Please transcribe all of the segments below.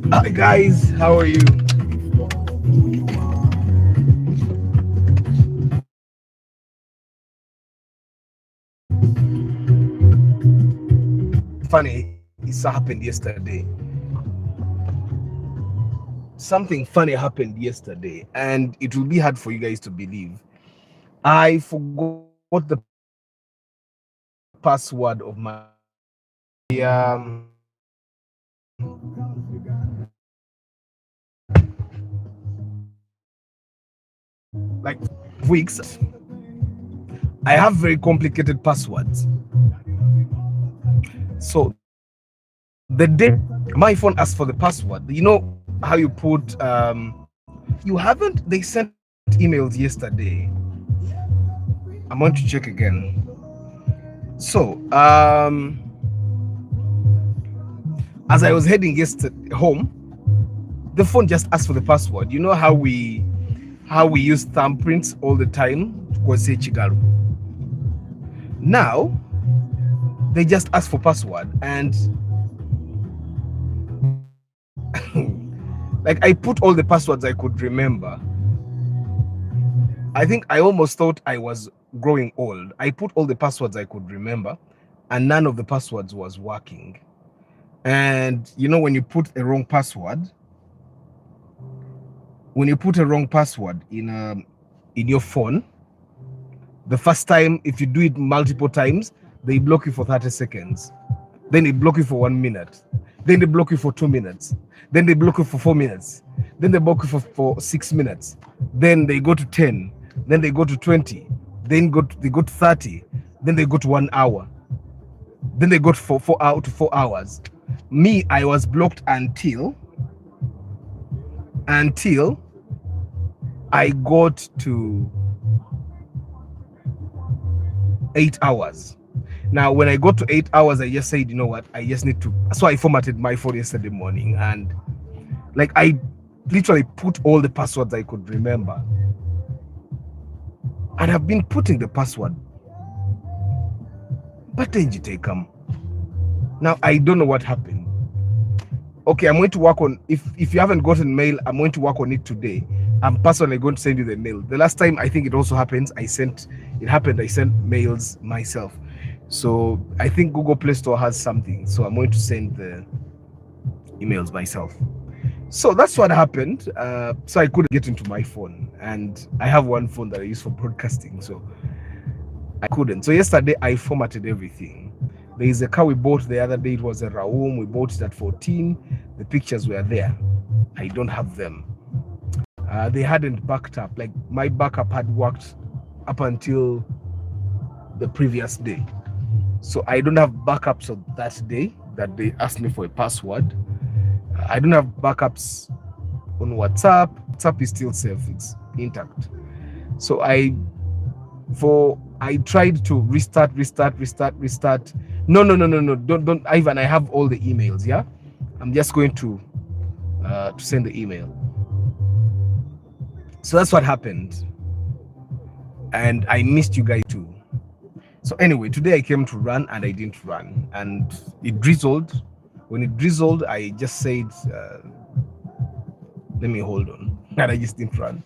Hi guys, how are you? Funny, it happened yesterday. Something funny happened yesterday, and it will be hard for you guys to believe. I forgot the password of my like weeks. I have very complicated passwords. So the day my phone asked for the password, you know how you put you haven't they sent emails yesterday. I'm going to check again. So as I was heading yesterday home, the phone just asked for the password. You know how we use thumbprints all the time to say Chigaru. Now they just ask for password, and like I put all the passwords I could remember. I think I almost thought I was growing old. I put all the passwords I could remember, and none of the passwords was working. And you know, when you put a wrong password, in your phone, the first time, if you do it multiple times, they block you for 30 seconds. Then they block you for 1 minute. Then they block you for 2 minutes. Then they block you for 4 minutes. Then they block you for 6 minutes. Then they go to 10. Then they go to 20. Then they go to 30. Then they go to 1 hour. Then they go to 4 hours. Me, I was blocked until I got to 8 hours. Now, when I got to 8 hours, I just said, you know what, I just need to. So I formatted my phone yesterday morning, and like I literally put all the passwords I could remember. And I've been putting the password. But then you take them. Now, I don't know what happened. Okay, I'm going to work on, if you haven't gotten mail, I'm going to work on it today. I'm personally going to send you the mail. The last time I think it also happens, I sent mails myself. So I think Google Play Store has something. So I'm going to send the emails myself. So that's what happened. So I couldn't get into my phone. And I have one phone that I use for broadcasting. So I couldn't. So yesterday I formatted everything. There is a car we bought the other day. It was a Raum. We bought it at 14. The pictures were there. I don't have them. They hadn't backed up. Like my backup had worked up until the previous day. So I don't have backups of that day that they asked me for a password. I don't have backups on WhatsApp. WhatsApp is still safe. It's intact. So I tried to restart. No. Don't Ivan, I have all the emails, yeah? I'm just going to send the email. So that's what happened. And I missed you guys too. So anyway, today I came to run and I didn't run. And it drizzled. When it drizzled, I just said, let me hold on. And I just didn't run.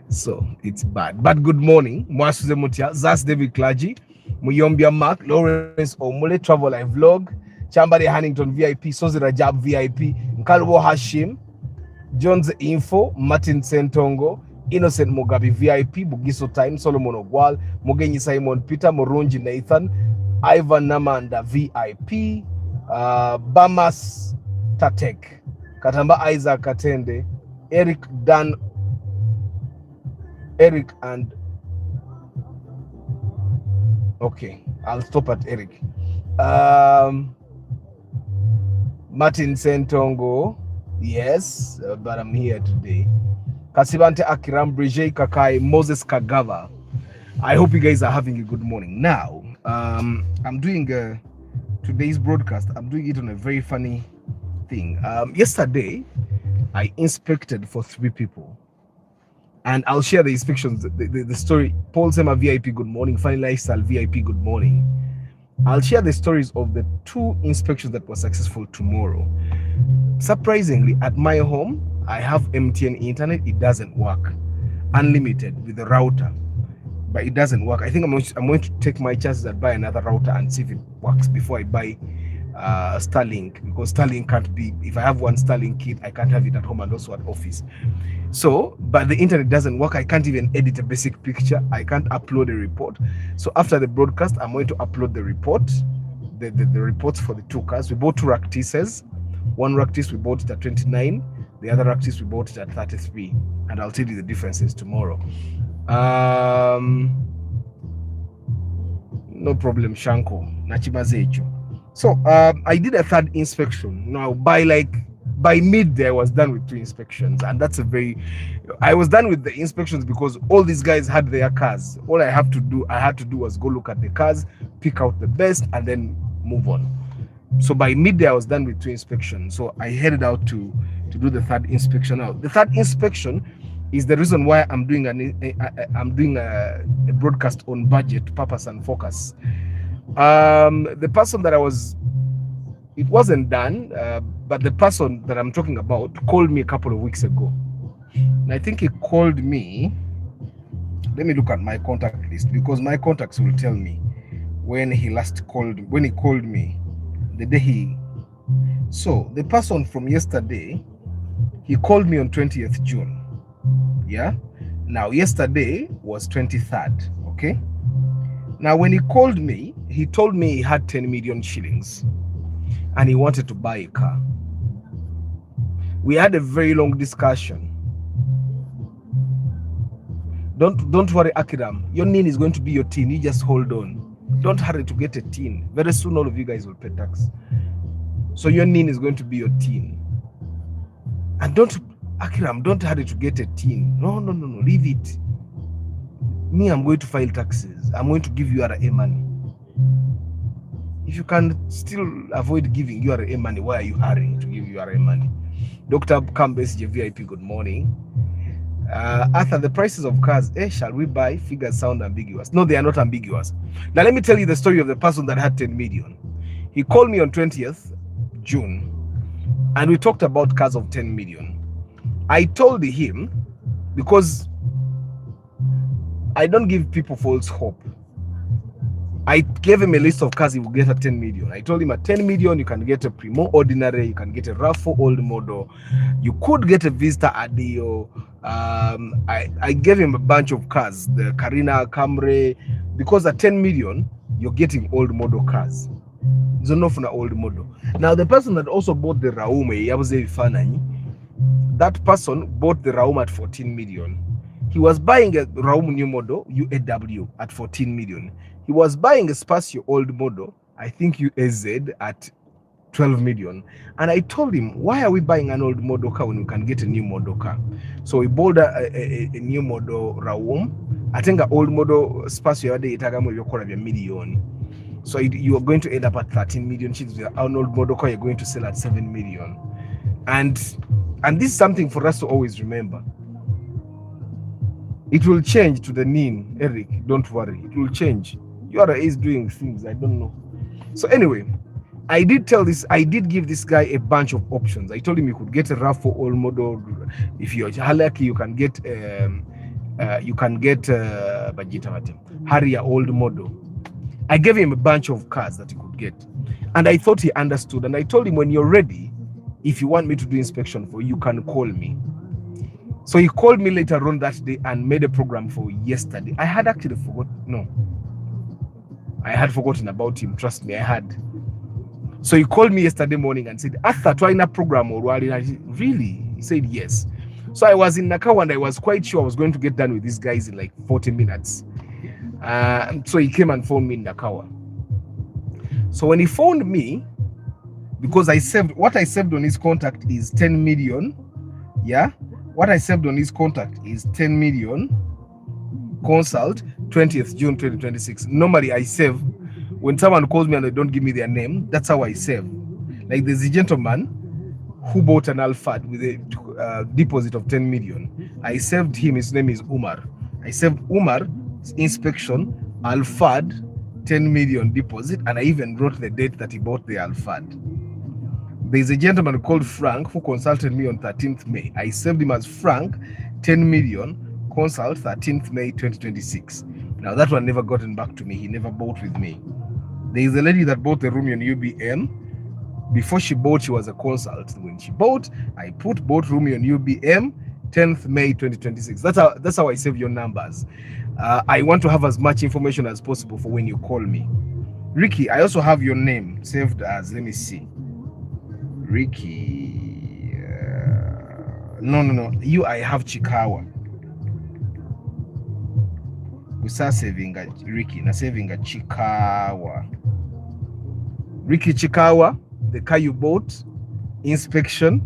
So it's bad. But good morning. Mwasuze Mutia, Zas David Clergy, Muyombia Mark, Lawrence Omule, Travel Live Vlog, Chambari Hannington VIP, Sozi Rajab VIP, Nkalwo Hashim, Jones Info, Martin Sentongo, Innocent Mugabe VIP, Bugiso Time, Solomon Ogwal, Mugenyi Simon Peter, Morunji Nathan, Ivan Namanda VIP, Bamas Tatek, Katamba Isaac Katende, Eric and okay, I'll stop at Eric. Martin Sentongo, yes, but I'm here today. Kasibante Akiram, Brige Kakai, Moses Kagava. I hope you guys are having a good morning. Now, I'm doing today's broadcast. I'm doing it on a very funny thing. Yesterday, I inspected for 3 people. And I'll share the inspections, the story. Paul Sema VIP, good morning. Funny Lifestyle VIP, good morning. I'll share the stories of the 2 inspections that were successful tomorrow. Surprisingly, at my home, I have MTN internet. It doesn't work. Unlimited with the router, but it doesn't work. I think I'm going to take my chances and buy another router and see if it works before I buy Starlink, because Starlink can't be, if I have one Starlink kit, I can't have it at home and also at office. So, but the internet doesn't work. I can't even edit a basic picture. I can't upload a report. So after the broadcast, I'm going to upload the report, the reports for the 2 cars. We bought 2 Ractises. One Ractis we bought it at 29. The other Ractis we bought it at 33. And I'll tell you the differences tomorrow. No problem, Shanko. Nachimazecho. So I did a 3rd inspection. Now by midday I was done with 2 inspections, and that's I was done with the inspections because all these guys had their cars. All I had to do was go look at the cars, pick out the best, and then move on. So by midday I was done with 2 inspections. So I headed out to do the 3rd inspection. Now the 3rd inspection is the reason why I'm doing a broadcast on budget, purpose, and focus. The person that it wasn't done, but the person that I'm talking about called me a couple of weeks ago. And I think he called me. Let me look at my contact list, because my contacts will tell me when he called me, the day so the person from yesterday, he called me on 20th June. Yeah. Now yesterday was 23rd. Okay. Now when he called me, he told me he had 10 million shillings and he wanted to buy a car. We had a very long discussion. Don't worry, Akiram. Your NIN is going to be your teen. You just hold on. Don't hurry to get a teen. Very soon all of you guys will pay tax. So your NIN is going to be your teen. And Akiram, don't hurry to get a teen. No, leave it. Me, I'm going to file taxes. I'm going to give you RA money. If you can still avoid giving URA money, why are you hurrying to give URA money? Dr. Kambes VIP, good morning. Arthur, the prices of cars, shall we buy? Figures sound ambiguous. No, they are not ambiguous. Now, let me tell you the story of the person that had 10 million. He called me on 20th June, and we talked about cars of 10 million. I told him, because I don't give people false hope, I gave him a list of cars he will get at 10 million. I told him at 10 million, you can get a Primo Ordinary, you can get a RAV4 old model, you could get a Vista Adio. I gave him a bunch of cars, the Carina, Camry, because at 10 million, you're getting old model cars. It's enough for an old model. Now, the person that also bought the Raume, that person bought the Raum at 14 million. He was buying a Raum new model, UAW, at 14 million. He was buying a Spacio old model, I think UAZ, at 12 million. And I told him, why are we buying an old model car when we can get a new model car? So we bought a new model Raum. I think an old model Spacio a million. So you are going to end up at 13 million. An old model car, you're going to sell at 7 million. And this is something for us to always remember. It will change to the mean, Eric. Don't worry. It will change. URA is doing things. I don't know. So anyway, I did give this guy a bunch of options. I told him you could get a RAV4 old model. If you're lucky, you can get Harrier old model. I gave him a bunch of cars that he could get. And I thought he understood. And I told him, when you're ready, if you want me to do inspection for you, can call me. So he called me later on that day and made a program for yesterday. I had actually forgotten. No, I had forgotten about him. Trust me, I had. So he called me yesterday morning and said, Arthur, try a program or what? Really? He said yes. So I was in Nakawa and I was quite sure I was going to get done with these guys in like 40 minutes. So he came and phoned me in Nakawa. So when he phoned me, because what I saved on his contact is 10 million. Yeah. What I saved on his contact is 10 million consult 20th June 2026. Normally I save when someone calls me and they don't give me their name. That's how I save. Like there's a gentleman who bought an Alphard with a deposit of 10 million. I saved him. His name is Umar. I saved Umar's inspection, Alphard, 10 million deposit, and I even wrote the date that he bought the Alphard. There's a gentleman called Frank who consulted me on 13th May. I saved him as Frank, 10 million, consult 13th May 2026. Now that one never gotten back to me. He never bought with me. There's a lady that bought the room on UBM. Before she bought, she was a consult. When she bought, I put both room on UBM, 10th May 2026. That's how I save your numbers. I want to have as much information as possible for when you call me. Ricky, I also have your name saved as, let me see. Ricky, no. You, I have Chikawa. We start saving a Ricky, not saving a Chikawa. Ricky Chikawa, the car you bought, inspection,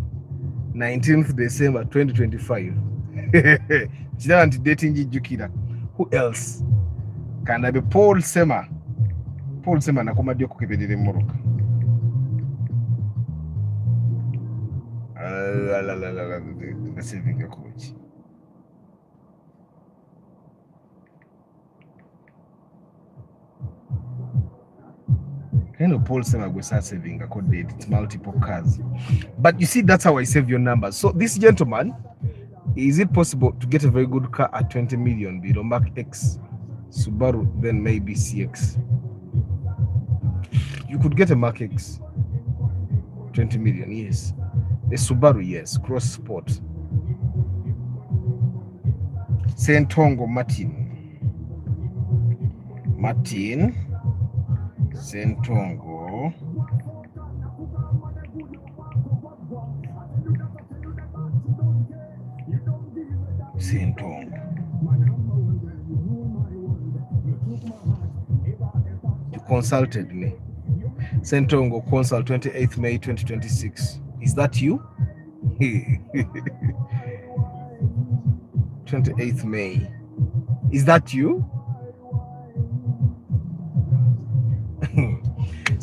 19th December 2025. Who else? Can I be Paul Sema? Paul Sema nakomadio kukipedile Moroka. Saving a coach. Kind of Paul Sema will start saving a code date. It's multiple cars. But you see, that's how I save your numbers. So this gentleman, is it possible to get a very good car at 20 million below Mark X, Subaru, then maybe CX? You could get a Mark X, 20 million, yes. A Subaru, yes. Cross Sport. Sentongo Martin. Sentongo. You consulted me. Sentongo consult 28th May 2026. Is that you? 28th May. Is that you?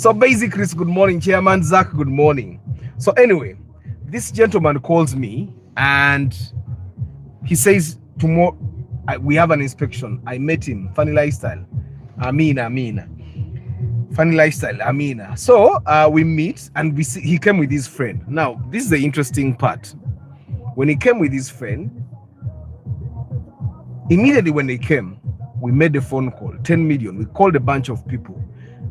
So basically, good morning, Chairman Zach. Good morning. So anyway, this gentleman calls me and he says tomorrow we have an inspection. I met him. Funny lifestyle. Amina. Funny lifestyle. Amina. So we meet and we see he came with his friend. Now this is the interesting part. When he came with his friend, immediately when they came, we made a phone call. 10 million. We called a bunch of people.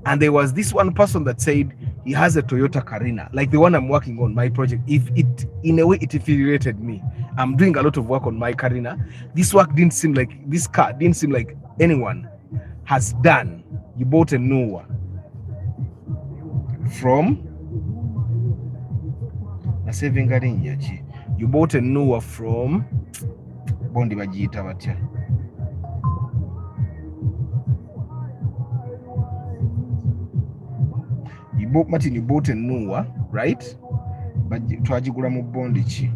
And there was this one person that said he has a Toyota Carina, like the one I'm working on, my project. If it, in a way, it affiliated me. I'm doing a lot of work on my Carina. This car didn't seem like anyone has done. You bought a new one from you bought a new one from Bondi Bajita Batya. You bought a new one, right? But twajigula mu bondi chi.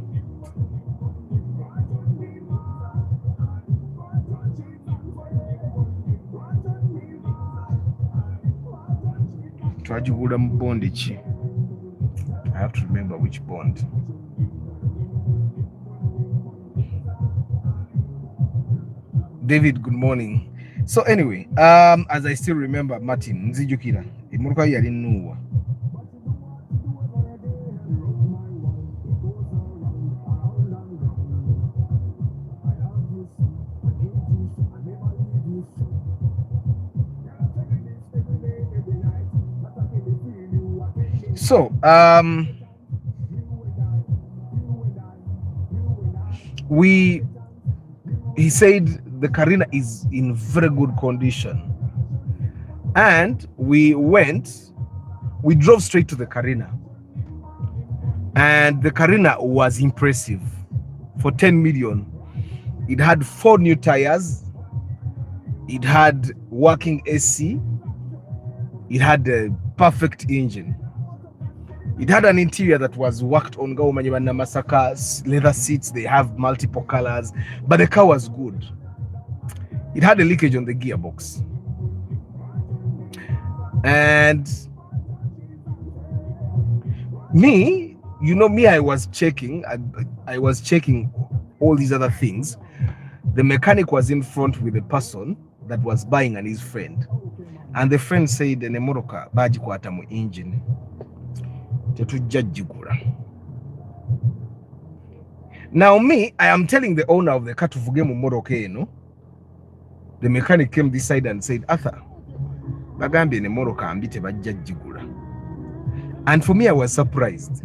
Twajigula mu bondi chi. I have to remember which bond. David, good morning. So anyway, as I still remember, Martin Nzijukira, imuruka yali nuwa. So he said the Carina is in very good condition, and we drove straight to the Carina, and the Carina was impressive. For 10 million, it had 4 new tires, it had working AC, it had a perfect engine, it had an interior that was worked on. Masaka leather seats, they have multiple colors, but the car was good. It had a leakage on the gearbox. And me, I was checking all these other things. The mechanic was in front with the person that was buying and his friend. And the friend said, "Nemoroka bajikwata mu engine. Now me, I am telling the owner of the car to forget mu moroka. The mechanic came this side and said, Arthur, bagambi ne moroka ambite bajjajjigula. And for me, I was surprised.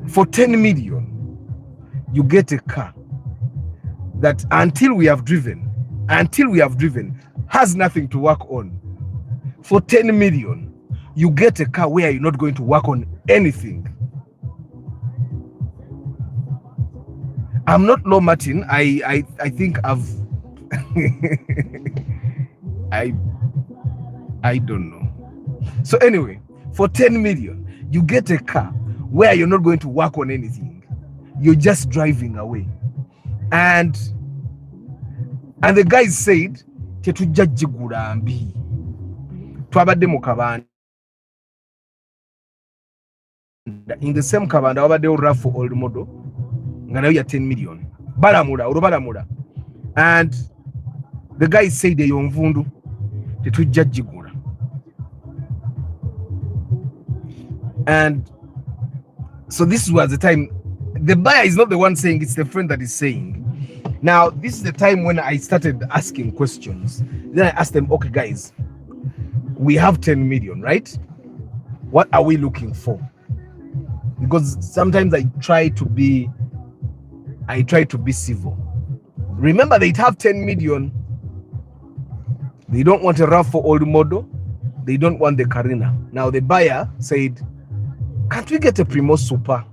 For 10 million, you get a car that until we have driven, has nothing to work on. For 10 million, you get a car where you're not going to work on anything. I'm not low, Martin. I think I've I don't know. So anyway, for 10 million, you get a car where you're not going to work on anything. You're just driving away. And the guy said, "Tetujajjigula mbi. Twabadde mu kabanda." In the same kabanda, wabadde rough for old model. Nga nayo ya 10 million. Balamula. And the guy said, "Eyo nvundu tetujjajjigula." And so this was the time. The buyer is not the one saying, it's the friend that is saying. Now, this is the time when I started asking questions. Then I asked them, okay, guys, we have 10 million, right? What are we looking for? Because sometimes I try to be civil. Remember, they have 10 million. They don't want a RAV4 old model. They don't want the Carina. Now, the buyer said, can't we get a Primo Super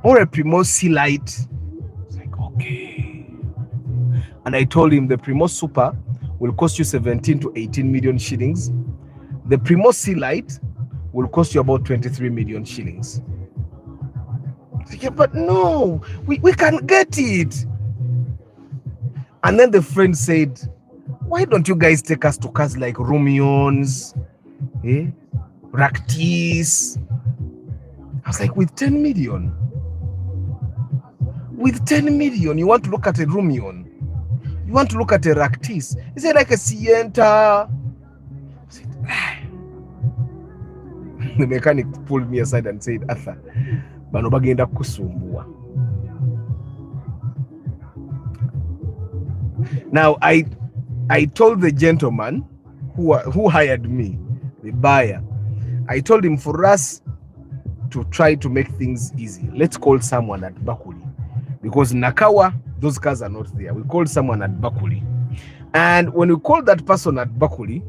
or a Primo C-Lite? It's like, okay. And I told him the Primo Super will cost you 17 to 18 million shillings. The Primo C-Lite will cost you about 23 million shillings. Like, yeah, but no, we can get it. And then the friend said, why don't you guys take us to cars like Romeons, Raktis? I was like, with 10 million? With 10 million, you want to look at a Romeon? You want to look at a Raktis? Is it like a Sienta? The mechanic pulled me aside and said, Arthur, bano bagenda kusumbua. Now, I told the gentleman who hired me, the buyer, I told him, for us to try to make things easy, let's call someone at Bakuli. Because Nakawa, those cars are not there. We called someone at Bakuli. And when we called that person at Bakuli,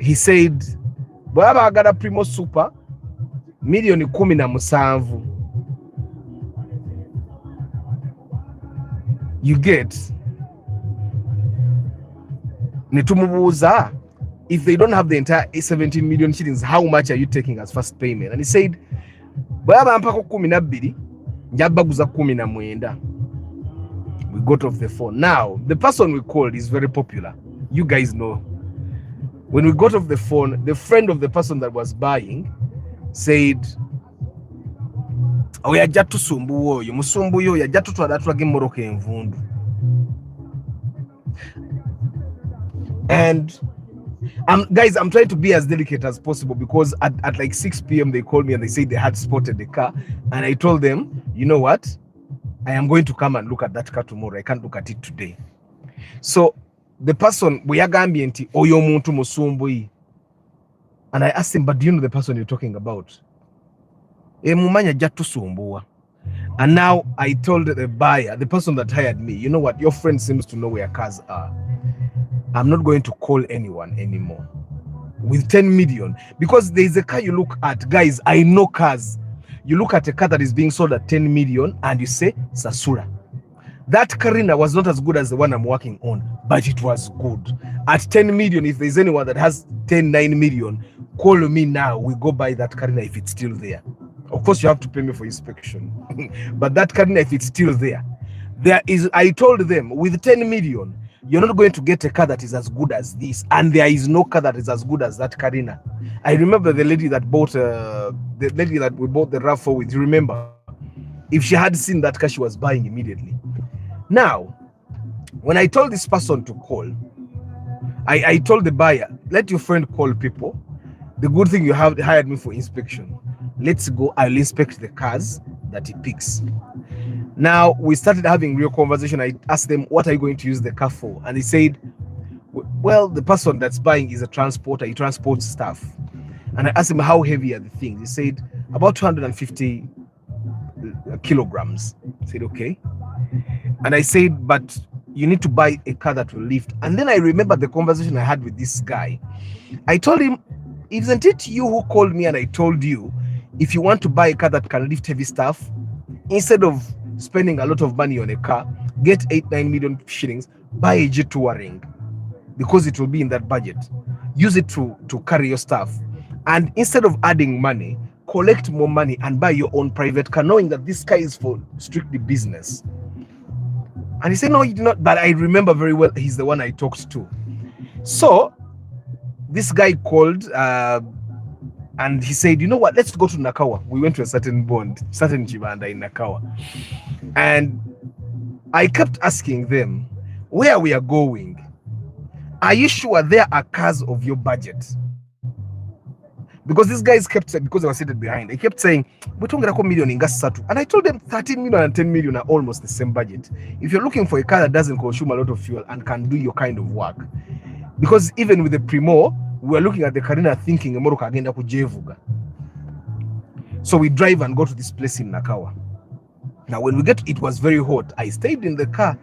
he said, bwaba agala Primo Super, milioni 17. You get? Netumubuza, if they don't have the entire 17 million shillings, how much are you taking as first payment? And he said, bwaba mpako 12, njabaguza 19. We got off the phone. Now, the person we called is very popular. You guys know. When we got off the phone, the friend of the person that was buying said, oh, yajja tusumbu oyo, musumbu yo yajja tutwala tulage Morocco envundu. And guys, I'm trying to be as delicate as possible, because at like 6 p.m. they called me and they said they had spotted the car, and I told them, you know what, I am going to come and look at that car tomorrow. I can't look at it today. So the person, we yagambye nti oyo muntu musumbu, and I asked him, but do you know the person you're talking about? Mumanya jatu sumbua. And now I told the buyer, the person that hired me, you know what, your friend seems to know where cars are. I'm not going to call anyone anymore with 10 million, because there's a car you look at. Guys, I know cars. You look at a car that is being sold at 10 million and you say Sasura. That Carina was not as good as the one I'm working on, but it was good. At 10 million, if there's anyone that has 9 million, call me now. We go buy that Carina if it's still there. Of course, you have to pay me for inspection. But that Carina, if it's still there, I told them, with 10 million, you're not going to get a car that is as good as this. And there is no car that is as good as that Carina. I remember the lady that bought, we bought the RAV4 with, you remember? If she had seen that car, she was buying immediately. Now, when I told this person to call, I told the buyer, let your friend call people. The good thing you have hired me for inspection. Let's go, I'll inspect the cars that he picks. Now, we started having real conversation. I asked them, what are you going to use the car for? And he said, well, the person that's buying is a transporter. He transports stuff. And I asked him, how heavy are the things? He said, about 250 kilograms. I said, okay. And I said, but you need to buy a car that will lift. And then I remember the conversation I had with this guy. I told him, isn't it you who called me and I told you, if you want to buy a car that can lift heavy stuff, instead of spending a lot of money on a car, get 8-9 million shillings, buy a G-Touring, because it will be in that budget. Use it to carry your stuff. And instead of adding money, collect more money and buy your own private car, knowing that this car is for strictly business. And he said, no, you did not. But I remember very well, he's the one I talked to. So this guy called and he said, you know what, let's go to Nakawa. We went to a certain Chibanda in Nakawa. And I kept asking them, where we are going, are you sure there are cars of your budget? Because these guys kept saying, because they were seated behind, they kept saying, we're talking about million in gas satu. And I told them 13 million and 10 million are almost the same budget. If you're looking for a car that doesn't consume a lot of fuel and can do your kind of work. Because even with the Primo, we were looking at the Carina thinking, agenda kujevuga. So we drive and go to this place in Nakawa. Now, when we get, it was very hot. I stayed in the car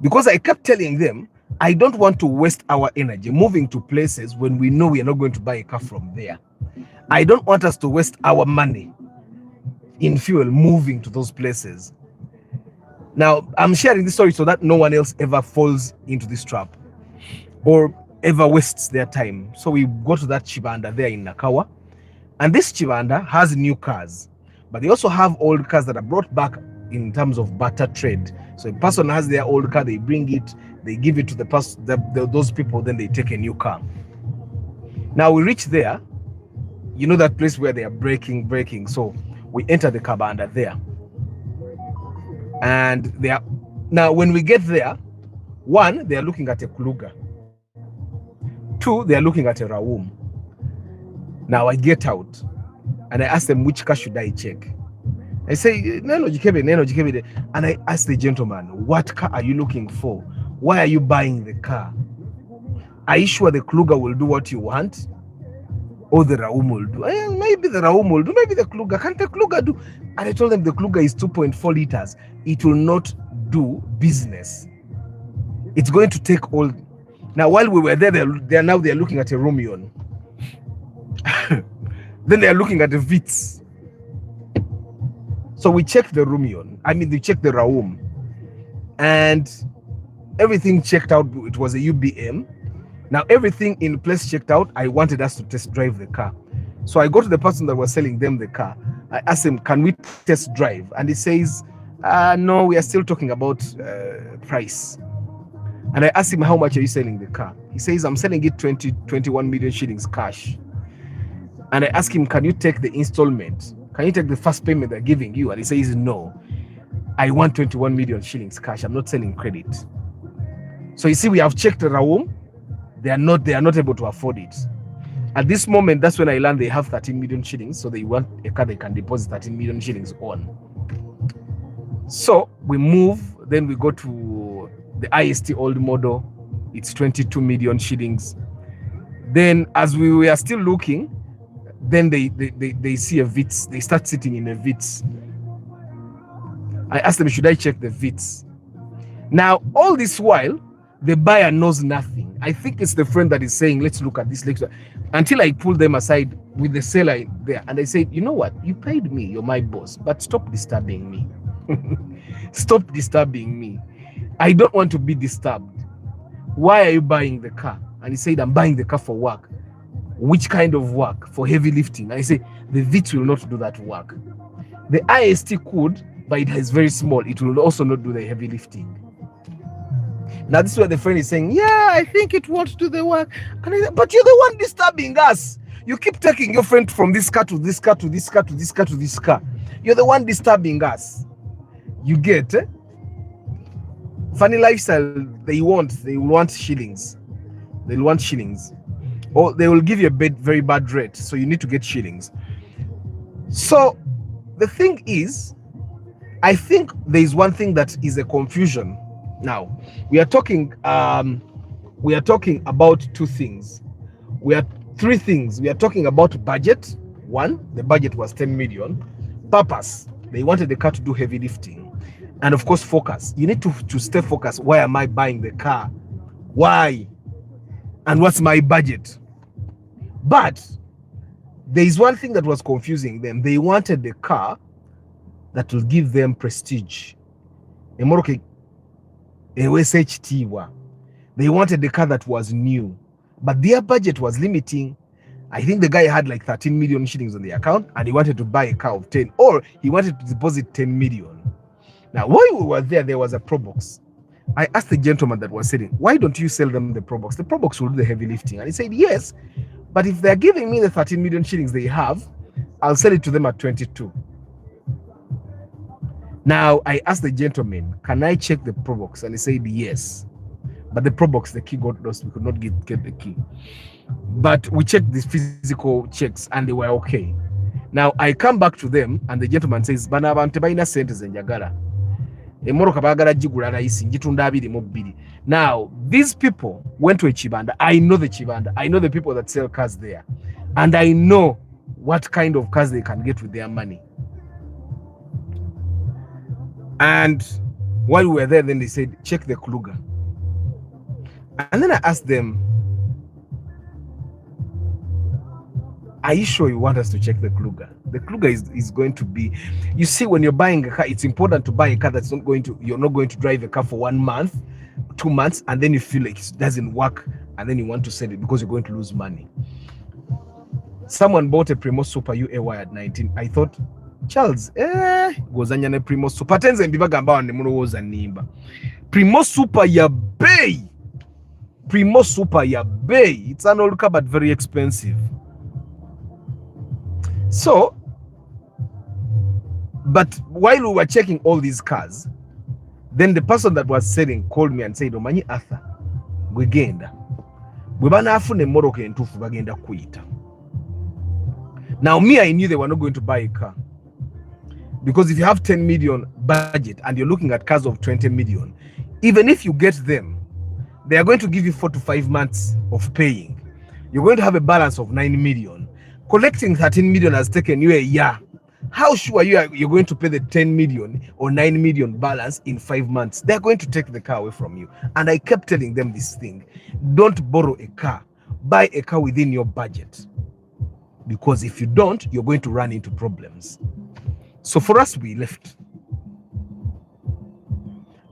because I kept telling them, I don't want to waste our energy moving to places when we know we are not going to buy a car from there. I don't want us to waste our money in fuel moving to those places. Now, I'm sharing this story so that no one else ever falls into this trap or ever wastes their time. So we go to that Chibanda there in Nakawa, and this Chibanda has new cars, but they also have old cars that are brought back in terms of barter trade. So a person has their old car, they bring it, they give it to the person, those people, then they take a new car. Now we reach there, you know that place where they are braking. So we enter the kabanda there, and they are now when we get there, one, they are looking at a Kluger. Two, they are looking at a Raum. Now I get out and I ask them, which car should I check? I say, Neno Jikebe. And I ask the gentleman, what car are you looking for? Why are you buying the car? Are you sure the Kluger will do what you want? Or the Raum will do? Maybe the Raum will do, maybe the Kluger. Can't the Kluger do? And I told them the Kluger is 2.4 liters. It will not do business. It's going to take all. Now, while we were there, they're looking at a Romion. Then they're looking at the Vitz. So we checked the Romion. They checked the Raum. And everything checked out. It was a UBM. Now, everything in place checked out. I wanted us to test drive the car. So I go to the person that was selling them the car. I asked him, can we test drive? And he says, no, we are still talking about price. And I asked him, how much are you selling the car? He says, I'm selling it 21 million shillings cash. And I asked him, can you take the installment? Can you take the first payment they're giving you? And he says, no, I want 21 million shillings cash. I'm not selling credit. So you see, we have checked the Raum. They are not able to afford it. At this moment, that's when I learned they have 13 million shillings. So they want a car they can deposit 13 million shillings on. So we move, then we go to the IST old model. It's 22 million shillings. Then as we were still looking, then they see a Vitz. They start sitting in a Vitz. I asked them, should I check the Vitz? Now, all this while, the buyer knows nothing. I think it's the friend that is saying, let's look at this. Until I pull them aside with the seller there. And I said, you know what? You paid me. You're my boss. But stop disturbing me. Stop disturbing me. I don't want to be disturbed. Why are you buying the car? And he said, I'm buying the car for work. Which kind of work? For heavy lifting. And I say, the Vitz will not do that work. The IST could, but it is very small. It will also not do the heavy lifting. Now this is where the friend is saying, yeah, I think it won't do the work. And I say, but you're the one disturbing us. You keep taking your friend from this car to this car to this car to this car to this car. You're the one disturbing us. You get funny lifestyle. They want shillings. They'll want shillings. Or they will give you a very bad rate. So you need to get shillings. So the thing is, I think there is one thing that is a confusion. Now we are talking about two things. Three things. We are talking about budget. One, the budget was 10 million. Purpose, they wanted the car to do heavy lifting. And of course, focus. You need to stay focused. Why am I buying the car? Why? And what's my budget? But there is one thing that was confusing them. They wanted the car that will give them prestige. They wanted the car that was new, but their budget was limiting. I think the guy had like 13 million shillings on the account and he wanted to buy a car of 10, or he wanted to deposit 10 million. Now, while we were there was a Probox. I asked the gentleman that was selling, why don't you sell them the Probox? The Probox will do the heavy lifting. And he said, yes, but if they're giving me the 13 million shillings they have, I'll sell it to them at 22. Now, I asked the gentleman, can I check the Probox? And he said, yes. But the Probox, the key got lost. We could not get the key. But we checked these physical checks and they were okay. Now, I come back to them and the gentleman says, Bana abantu balina sente ze njagala. Emoroka bagala jigula rayisi njitunda abiri mu bbiri. Now, these people went to a Chibanda. I know the Chibanda. I know the people that sell cars there. And I know what kind of cars they can get with their money. And while we were there, then they said, check the Kluger. And then I asked them, are you sure you want us to check the Kluger? The Kluger is going to be, you see, when you're buying a car, it's important to buy a car that's you're not going to drive a car for 1 month, 2 months, and then you feel like it doesn't work, and then you want to sell it because you're going to lose money. Someone bought a Primo Super UAY at 19. I thought Charles gozanya ne Primo Super tenze mbibagamba wane mulowooza nimba. Primo Super ya bay. Primo Super ya bay. It's an old car but very expensive. So, but while we were checking all these cars, then the person that was selling called me and said, Omanyi Arthur, gwegenda. Bwebana afune moroke entufu bagenda kuita. Now me, I knew they were not going to buy a car. Because if you have 10 million budget and you're looking at cars of 20 million, even if you get them, they are going to give you 4 to 5 months of paying. You're going to have a balance of 9 million. Collecting 13 million has taken you a year. How sure you're going to pay the 10 million or 9 million balance in 5 months? They're going to take the car away from you. And I kept telling them this thing. Don't borrow a car. Buy a car within your budget. Because if you don't, you're going to run into problems. So for us, we left.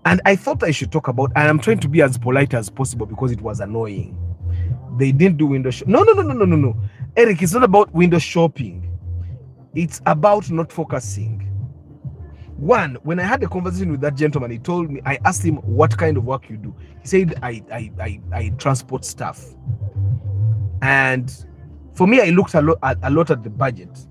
And I thought I should talk about, and I'm trying to be as polite as possible because it was annoying. They didn't do window shopping. No. Eric, it's not about window shopping. It's about not focusing. One, when I had a conversation with that gentleman, he told me, I asked him what kind of work you do. He said, I transport stuff. And for me, I looked a lot at the budget.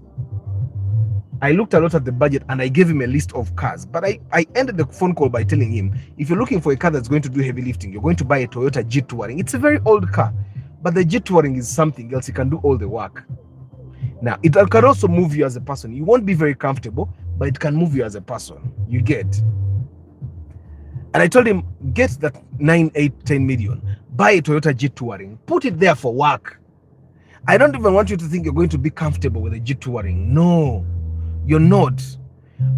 And I gave him a list of cars. But I ended the phone call by telling him, if you're looking for a car that's going to do heavy lifting, you're going to buy a Toyota G Touring. It's a very old car, but the G Touring is something else. It can do all the work. Now, it can also move you as a person. You won't be very comfortable, but it can move you as a person. You get. And I told him, get that 9, 8, 10 million. Buy a Toyota G Touring. Put it there for work. I don't even want you to think you're going to be comfortable with a G Touring. No. You're not,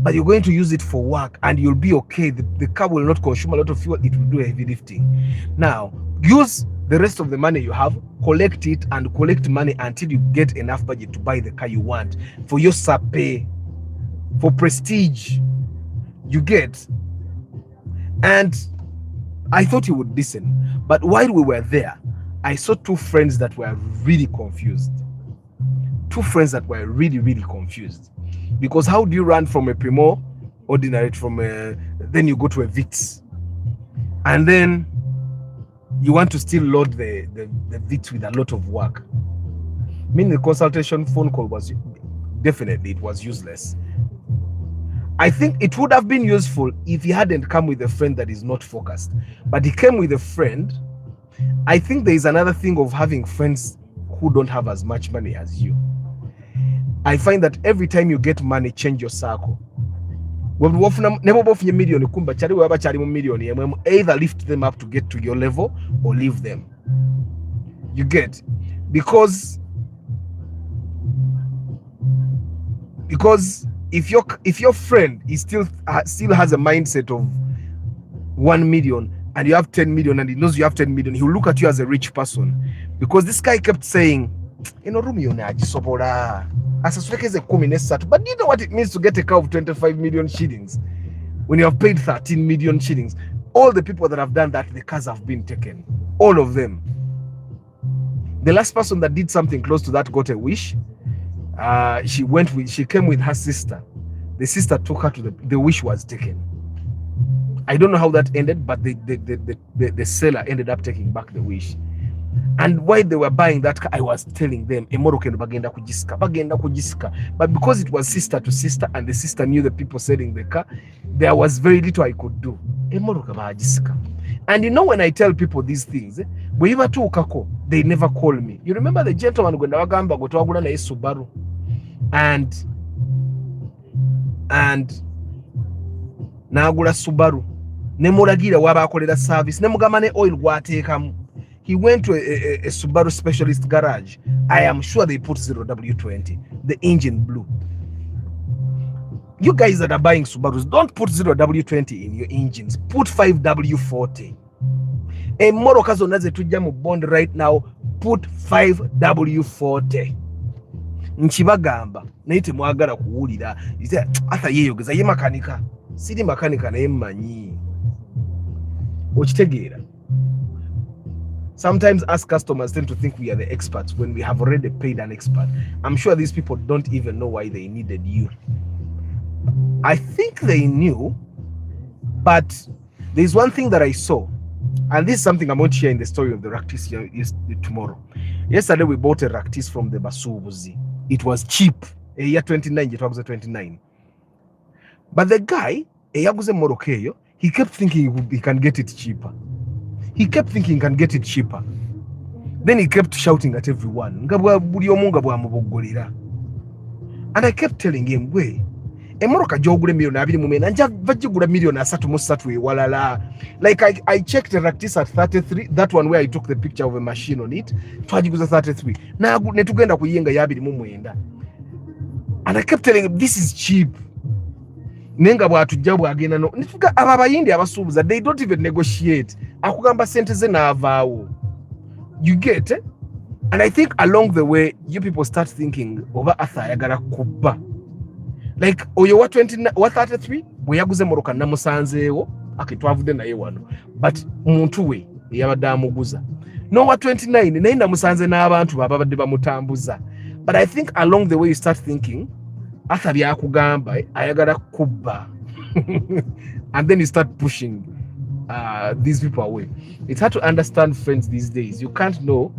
but you're going to use it for work and you'll be okay. The car will not consume a lot of fuel. It will do heavy lifting. Now, use the rest of the money you have, collect it and collect money until you get enough budget to buy the car you want for your SAPE, for prestige. You get. And I thought he would listen. But while we were there, I saw two friends that were really confused. Really confused. Because how do you run from a Primo ordinary then you go to a Vitz, and then you want to still load the Vitz with a lot of work? I mean, the consultation phone call was definitely, it was useless. I think it would have been useful if he hadn't come with a friend that is not focused, but he came with a friend. I think there is another thing of having friends who don't have as much money as you. I find that every time you get money, change your circle. Either lift them up to get to your level or leave them. You get, because if your friend is still has a mindset of 1 million and you have 10 million and he knows you have 10 million, he'll look at you as a rich person. Because this guy kept saying, but do you know what it means to get a car of 25 million shillings when you have paid 13 million shillings? All the people that have done that, the cars have been taken. All of them. The last person that did something close to that got a wish. She came with her sister. The sister took her to the wish was taken. I don't know how that ended, but the seller ended up taking back the wish. And while they were buying that car, I was telling them, bagenda kujiska. But because it was sister to sister and the sister knew the people selling the car, there was very little I could do. And you know, when I tell people these things, they never call me. You remember the gentleman who wagamba na Subaru and nagula Subaru nemuragira wabakolera service nemugamba ne oil gwatekamu. He went to a Subaru specialist garage. I am sure they put 0W20. The engine blew. You guys that are buying Subarus, don't put 0W20 in your engines. Put 5W40. A Morokazo naze tujamu bond right now. Put 5W40. Nchibagamba. Naite mwagara kuwulira. Ise ata yeyogeza ye makanika. Sidi makanika na ye manyi. Ochitegeera. Sometimes us customers tend to think we are the experts when we have already paid an expert. I'm sure these people don't even know why they needed you. I think they knew, but there's one thing that I saw, and this is something I'm going to share in the story of the Raktis tomorrow. Yesterday we bought a Raktis from the Basubuzi. It was cheap. A year 29, it was 29. But the guy, he kept thinking he can get it cheaper. He kept thinking he can get it cheaper. Then he kept shouting at everyone. And I kept telling him, wait, like I checked the Raktis at 33, that one where I took the picture of a machine on it, 33. And I kept telling him, this is cheap. They don't even negotiate. You get it? And I think along the way, you people start thinking, like, oyo wa 29, wa 33, we yaguze moroka namusanzeewo, akitwavude naye wano. But muntu we, yabadde amuguza. No wa 29, naye namusanze n'abantu babadde bamutambuza. But I think along the way you start thinking, Arthur byakugamba, ayagala kubba. And then you start pushing these people away. It's hard to understand friends these days. You can't know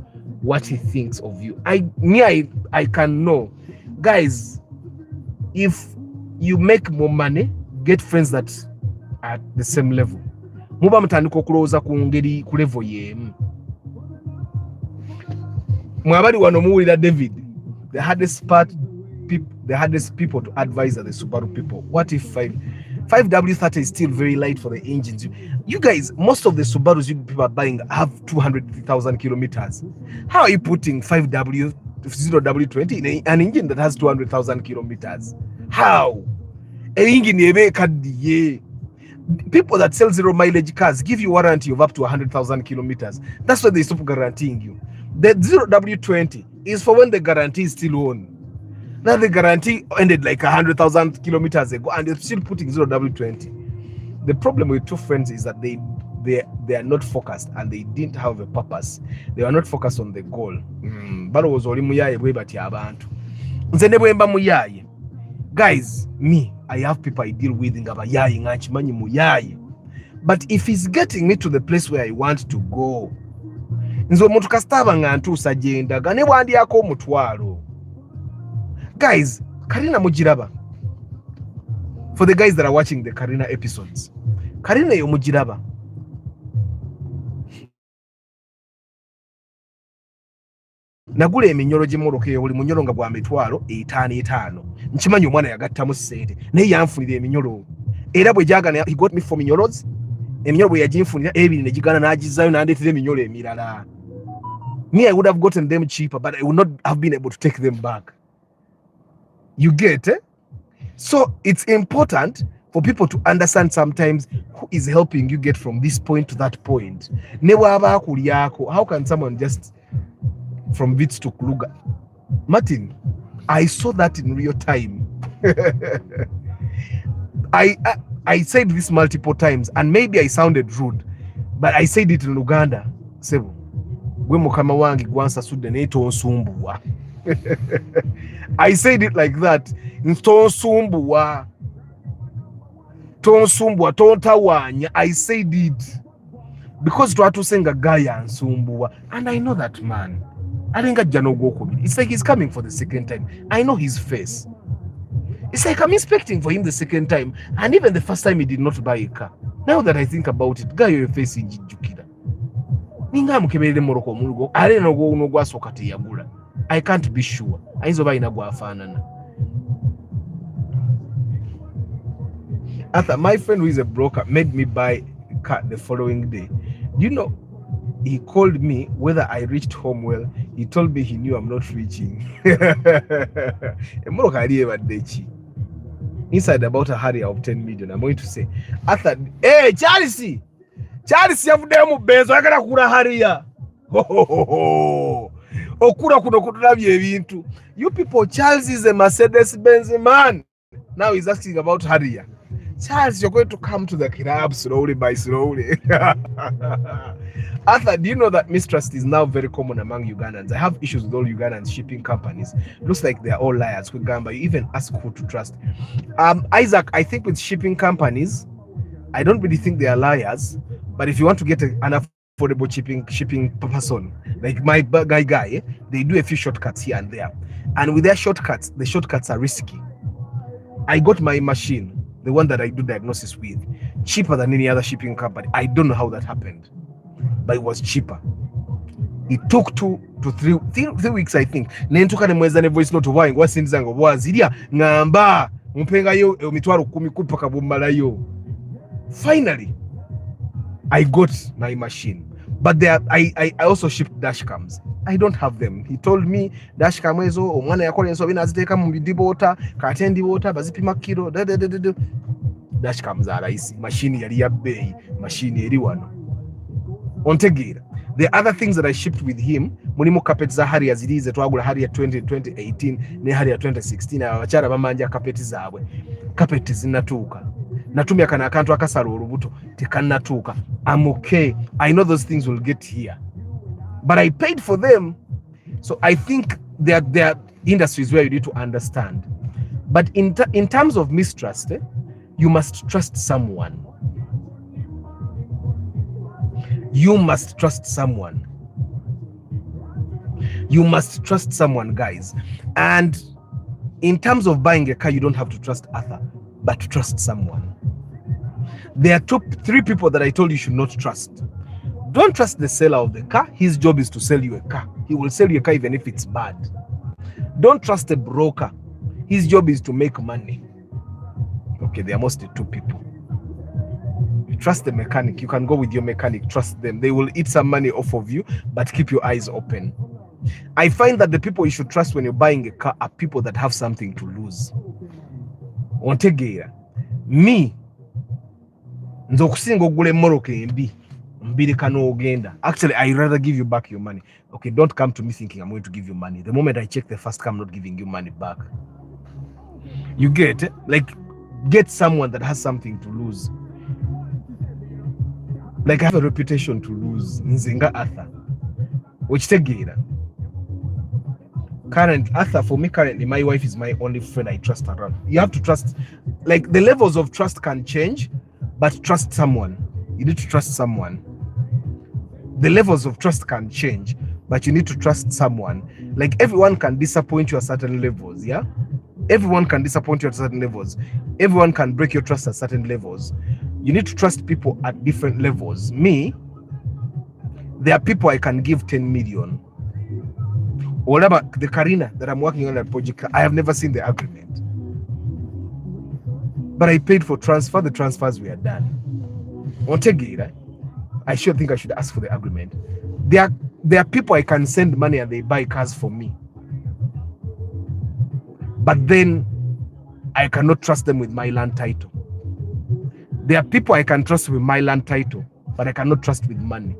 what he thinks of you. I can know. Guys, if you make more money, get friends that are at the same level. Muba mutandika okuloza ku ngeri ku level yemu. Mwabali wano muwulira David, the hardest people to advise are the Subaru people. What if 5W30 is still very light for the engines? You guys, most of the Subarus you people are buying have 200,000 kilometers. How are you putting 0W20 in an engine that has 200,000 kilometers? How? People that sell zero mileage cars give you warranty of up to 100,000 kilometers. That's why they stop guaranteeing you. The 0W20 is for when the guarantee is still on. Now the guarantee ended like 100,000 kilometers ago, and they're still putting 0W20. The problem with two friends is that they are not focused, and they didn't have a purpose. They were not focused on the goal. Guys, me, I have people I deal with in Gabayayi. But if he's getting me to the place where I want to go, guys, Karina Mujiraba. For the guys that are watching the Karina episodes, Karina yo Mujiraba. Nagule eminyoro gimoroke oli munyoro nga bwa mitwalo 5 nchimanyi omwana yagattamu sente naye yanfunira eminyoro era bwe jagana he got me for minyoros eminyoro bwe yagimfunira ebiri ne gigana nagizayo nandetire eminyoro emirala. Me, I would have gotten them cheaper, but I would not have been able to take them back. You get it? So it's important for people to understand sometimes who is helping you get from this point to that point. How can someone just from Wits to Kluga? Martin, I saw that in real time. I said this multiple times, and maybe I sounded rude, but I said it in Uganda. Sebo, gwe mukama wange gwansa sudde ne tonsumbuwa. I said it like that. Tonsumbuwa, tontawanya. I said it because twatusenga gaya nsumbuwa, and I know that man. It's like he's coming for the second time. I know his face. It's like I'm inspecting for him the second time, and even the first time he did not buy a car. Now that I think about it, guy, your face in Jukida. I can't be sure. After my friend who is a broker made me buy a car the following day. You know, he called me whether I reached home well. He told me he knew I'm not reaching. Inside about a hurry of 10 million, I'm going to say, Arthur, hey, Charles, you have them benzo. I gotta kura hurry. You people, Charles is a Mercedes Benz man. Now he's asking about Harrier. Charles, you're going to come to the club slowly by slowly. Arthur, do you know that mistrust is now very common among Ugandans? I have issues with all Ugandans shipping companies. Looks like they're all liars. You even ask who to trust. Isaac, I think with shipping companies, I don't really think they are liars. But if you want to get an affordable shipping person, like my guy, they do a few shortcuts here and there. And with their shortcuts, the shortcuts are risky. I got my machine, the one that I do diagnosis with, cheaper than any other shipping company. I don't know how that happened, but it was cheaper. It took 2 to 3 weeks, I think. Nentuka ne mweza ne voice note wangu wasindizango bwaziria ngamba mpengayo emitwaro 10 kupaka bumalayo. Finally, I got my machine. But there, I also shipped dashcams. I don't have them. He told me dashcam ezo omwana yakole ensobi naziteeka mu bidibota katendi bota bazipima kilo dashcams are easy. Machine yali ya bei, machine eri wano ontegeera. The other things that I shipped with him, mulimu carpet za Harrier zilize twagula Harrier 2018 ne Harrier 2016 abachara bamanja carpet zaabwe. Carpet zinatuuka. Natumia kana akantu akasala olubuto tekanatuuka. I'm okay. I know those things will get here. But I paid for them. So I think there are industries where you need to understand. But in terms of mistrust, you must trust someone. You must trust someone. You must trust someone, guys. And in terms of buying a car, you don't have to trust Arthur, but trust someone. There are 3 people that I told you should not trust. Don't trust the seller of the car. His job is to sell you a car. He will sell you a car even if it's bad. Don't trust a broker. His job is to make money. Okay, there are mostly 2 people. You trust the mechanic. You can go with your mechanic. Trust them. They will eat some money off of you, but keep your eyes open. I find that the people you should trust when you're buying a car are people that have something to lose. Ontegeera. Me, nzokusinga ogule Morocco embi. Actually, I rather give you back your money. Okay, don't come to me thinking I'm going to give you money. The moment I check the first car, I'm not giving you money back. You get it? Like, get someone that has something to lose. Like, I have a reputation to lose. Nzinga Arthur. Which tegeera. Arthur, for me currently, my wife is my only friend I trust around. You have to trust. Like, the levels of trust can change, but trust someone. You need to trust someone. The levels of trust can change, but you need to trust someone. Like, everyone can disappoint you at certain levels, yeah? Everyone can disappoint you at certain levels. Everyone can break your trust at certain levels. You need to trust people at different levels. Me, there are people I can give 10 million. What about the Karina that I'm working on at project? I have never seen the agreement. But I paid for transfer. The transfers were done. Ontegeera, I sure think I should ask for the agreement. There are people I can send money and they buy cars for me. But then I cannot trust them with my land title. There are people I can trust with my land title, but I cannot trust with money.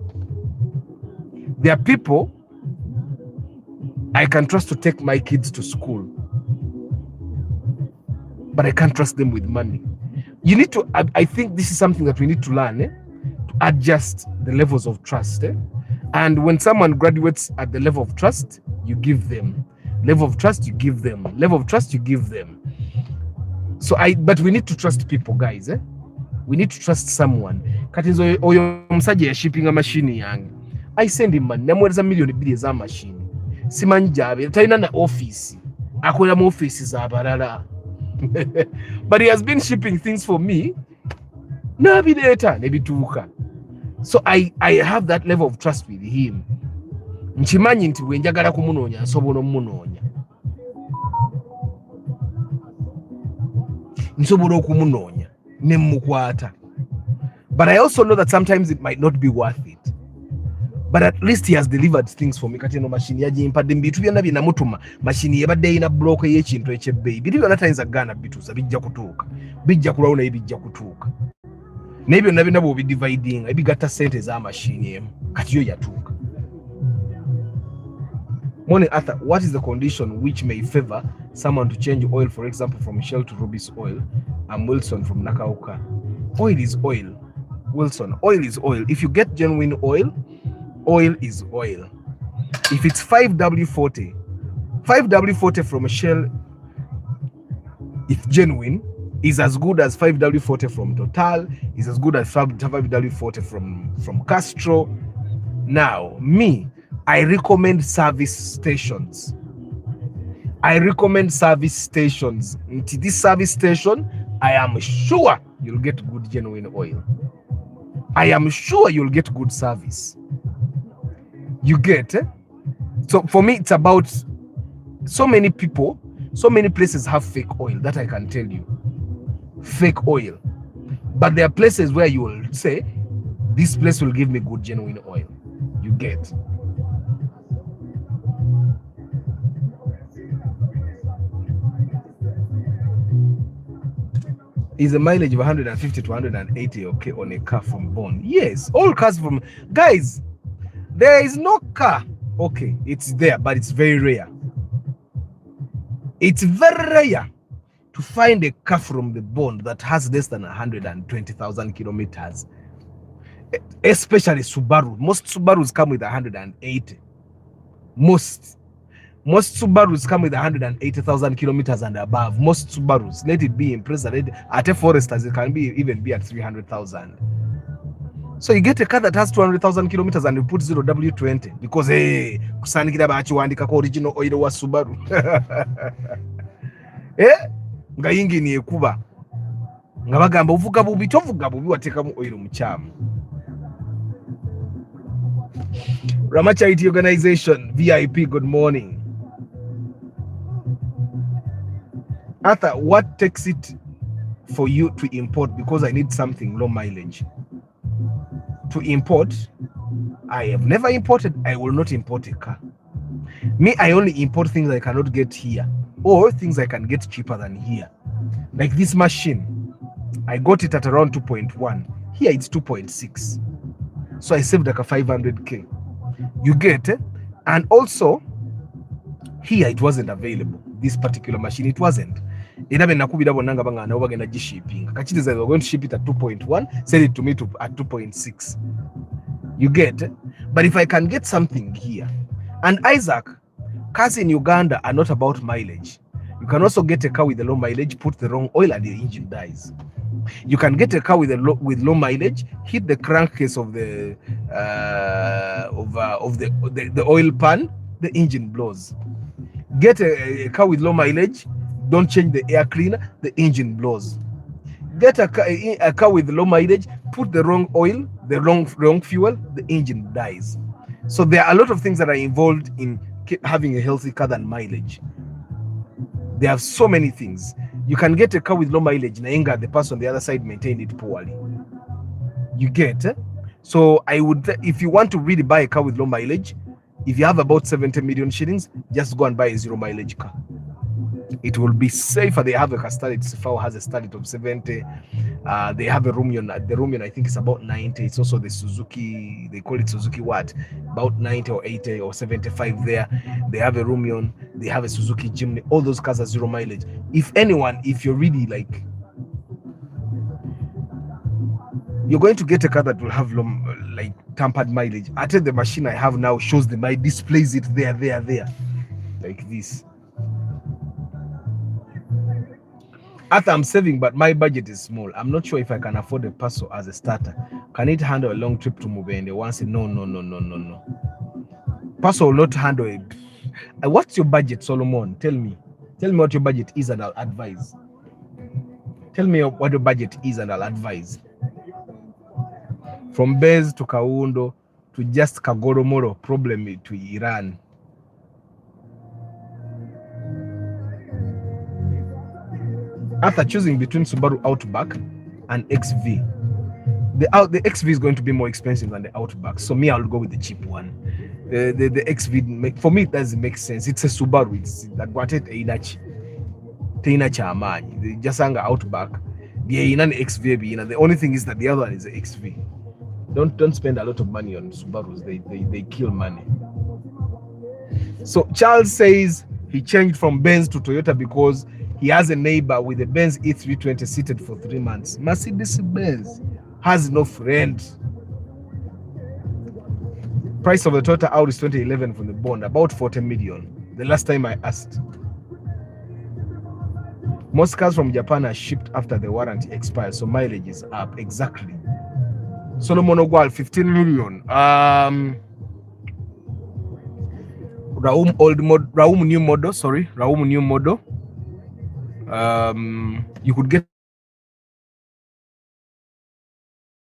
There are people I can trust to take my kids to school, but I can't trust them with money. You need to, I think this is something that we need to learn, to adjust the levels of trust. And when someone graduates at the level of trust, you give them. Level of trust, you give them. Level of trust, you give them. But we need to trust people, guys. We need to trust someone. Katizo oyo msaje ya shipping a machine yange. I send him money. Namweleza million 2 za machine. Simanjabe. Taina na office. Akwela mu office za barala. But he has been shipping things for me. Nabideta nebituuka. So I have that level of trust with him. Nchimanyi nti bwe njagala kumunoonya nsobola omunoonya. Nsobola okumunoonya ne mukwata. But I also know that sometimes it might not be worth it. But at least he has delivered things for me. Kati no machine yaje impadde mbitu byonna bye namutuma. Machine yebadde ina block y'ekintu ekyebbeeyi. Biri byonna tayinza gana bituuza bijja kutuuka. Bijja kulwawo naye bijja kutuuka. Naye byonna byonna bw'obi dividing ebigatta ssente za machine emu. Kati yo yatuuka. Morning Arthur, what is the condition which may favor someone to change oil, for example, from Shell to Rubis oil? I'm Wilson from Nakauka. Oil is oil. Wilson, oil is oil. If you get genuine oil, oil is oil. If it's 5W40, 5W40 from Shell, if genuine, is as good as 5W40 from Total, is as good as 5W40 from Castro. Now, me, I recommend service stations. Into this service station, I am sure you'll get good genuine oil. I am sure you'll get good service. You get, So for me, it's about so many people, so many places have fake oil, that I can tell you. Fake oil. But there are places where you will say, this place will give me good genuine oil. You get. Is a mileage of 150 to 180 okay on a car from Bonn? Yes, all cars from, guys, there is no car. Okay, it's there, but it's very rare. It's very rare to find a car from the Bonn that has less than 120,000 kilometers. Especially Subaru. Most Subarus come with 180. Most Subarus come with 180,000 kilometers and above. Most Subarus, let it be Impreza, at a Foresters, it can be even be at 300,000. So you get a car that has 200,000 kilometers and you put 0W20 because hey, kusanikira bachiwandika ko original oil wa Subaru. Nga yingini ekuba. Nga bagamba uvuga bubi tovuga bubi watekamu oil muchamu. Ramacharity Organization, VIP, good morning. Arthur, what takes it for you to import? Because I need something low mileage. To import, I have never imported. I will not import a car. Me, I only import things I cannot get here or things I can get cheaper than here. Like this machine, I got it at around 2.1. Here it's 2.6. So I saved like a 500k. You get it? And also, here it wasn't available. This particular machine, it wasn't. They were going to ship it at 2.1, sell it to me at 2.6. You get it? But if I can get something here, and Isaac, cars in Uganda are not about mileage. You can also get a car with a low mileage, put the wrong oil and the engine dies. You can get a car with low mileage, hit the crankcase of the oil pan, the engine blows. Get a car with low mileage, don't change the air cleaner, the engine blows. Get a car with low mileage, put the wrong oil, the wrong fuel, the engine dies. So there are a lot of things that are involved in having a healthy car than mileage. There are so many things. You can get a car with low mileage, Nainga, the person on the other side maintained it poorly. You get? So I would, if you want to really buy a car with low mileage, if you have about 70 million shillings, just go and buy a zero mileage car. It will be safer. They have a Castalit, Sifao has a Stalit of 70. They have a Rumion. The Rumion, I think, is about 90. It's also the Suzuki, they call it Suzuki what? About 90 or 80 or 75 there. They have a Rumion. They have a Suzuki Jimny. All those cars are zero mileage. If anyone, if you're really like, you're going to get a car that will have like tampered mileage. I tell the machine I have now shows the mileage, displays it there, like this. After I'm saving, but my budget is small. I'm not sure if I can afford a Paso as a starter. Can it handle a long trip to Mubende? Once no. Paso will not handle it. What's your budget, Solomon? Tell me what your budget is and I'll advise. Tell me what your budget is and I'll advise. From Bez to Kaundo to just Kagoromoro, problem to Iran. After choosing between Subaru Outback and XV, the XV is going to be more expensive than the Outback. So me, I'll go with the cheap one. The XV, for me, it doesn't make sense. It's a Subaru. It's like what it Teinachi Amani. The Jasanga Outback. The XV. The only thing is that the other one is the XV. Don't spend a lot of money on Subarus. They kill money. So Charles says he changed from Benz to Toyota because he has a neighbor with a Benz E320 seated for 3 months. Mercedes-Benz has no friend. Price of the Toyota Audi 2011 from the bond, about 40 million. The last time I asked. Most cars from Japan are shipped after the warranty expires, so mileage is up. Exactly. Solomon Ogwal, 15 million. Raum new model. Sorry, Raum new model. You could get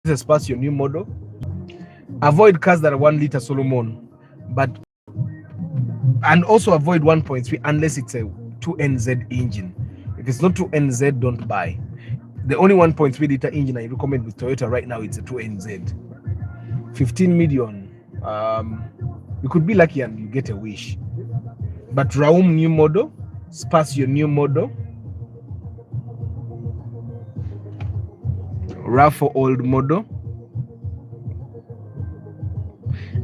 a Space, your new model. Avoid cars that are 1 liter Solomon, and also avoid 1.3 unless it's a 2NZ engine. If it's not 2NZ, don't buy. The only 1.3 liter engine I recommend with Toyota right now is a 2NZ. 15 million. You could be lucky and you get a Wish. But Raum new model, Space your new model, RAV4 old model.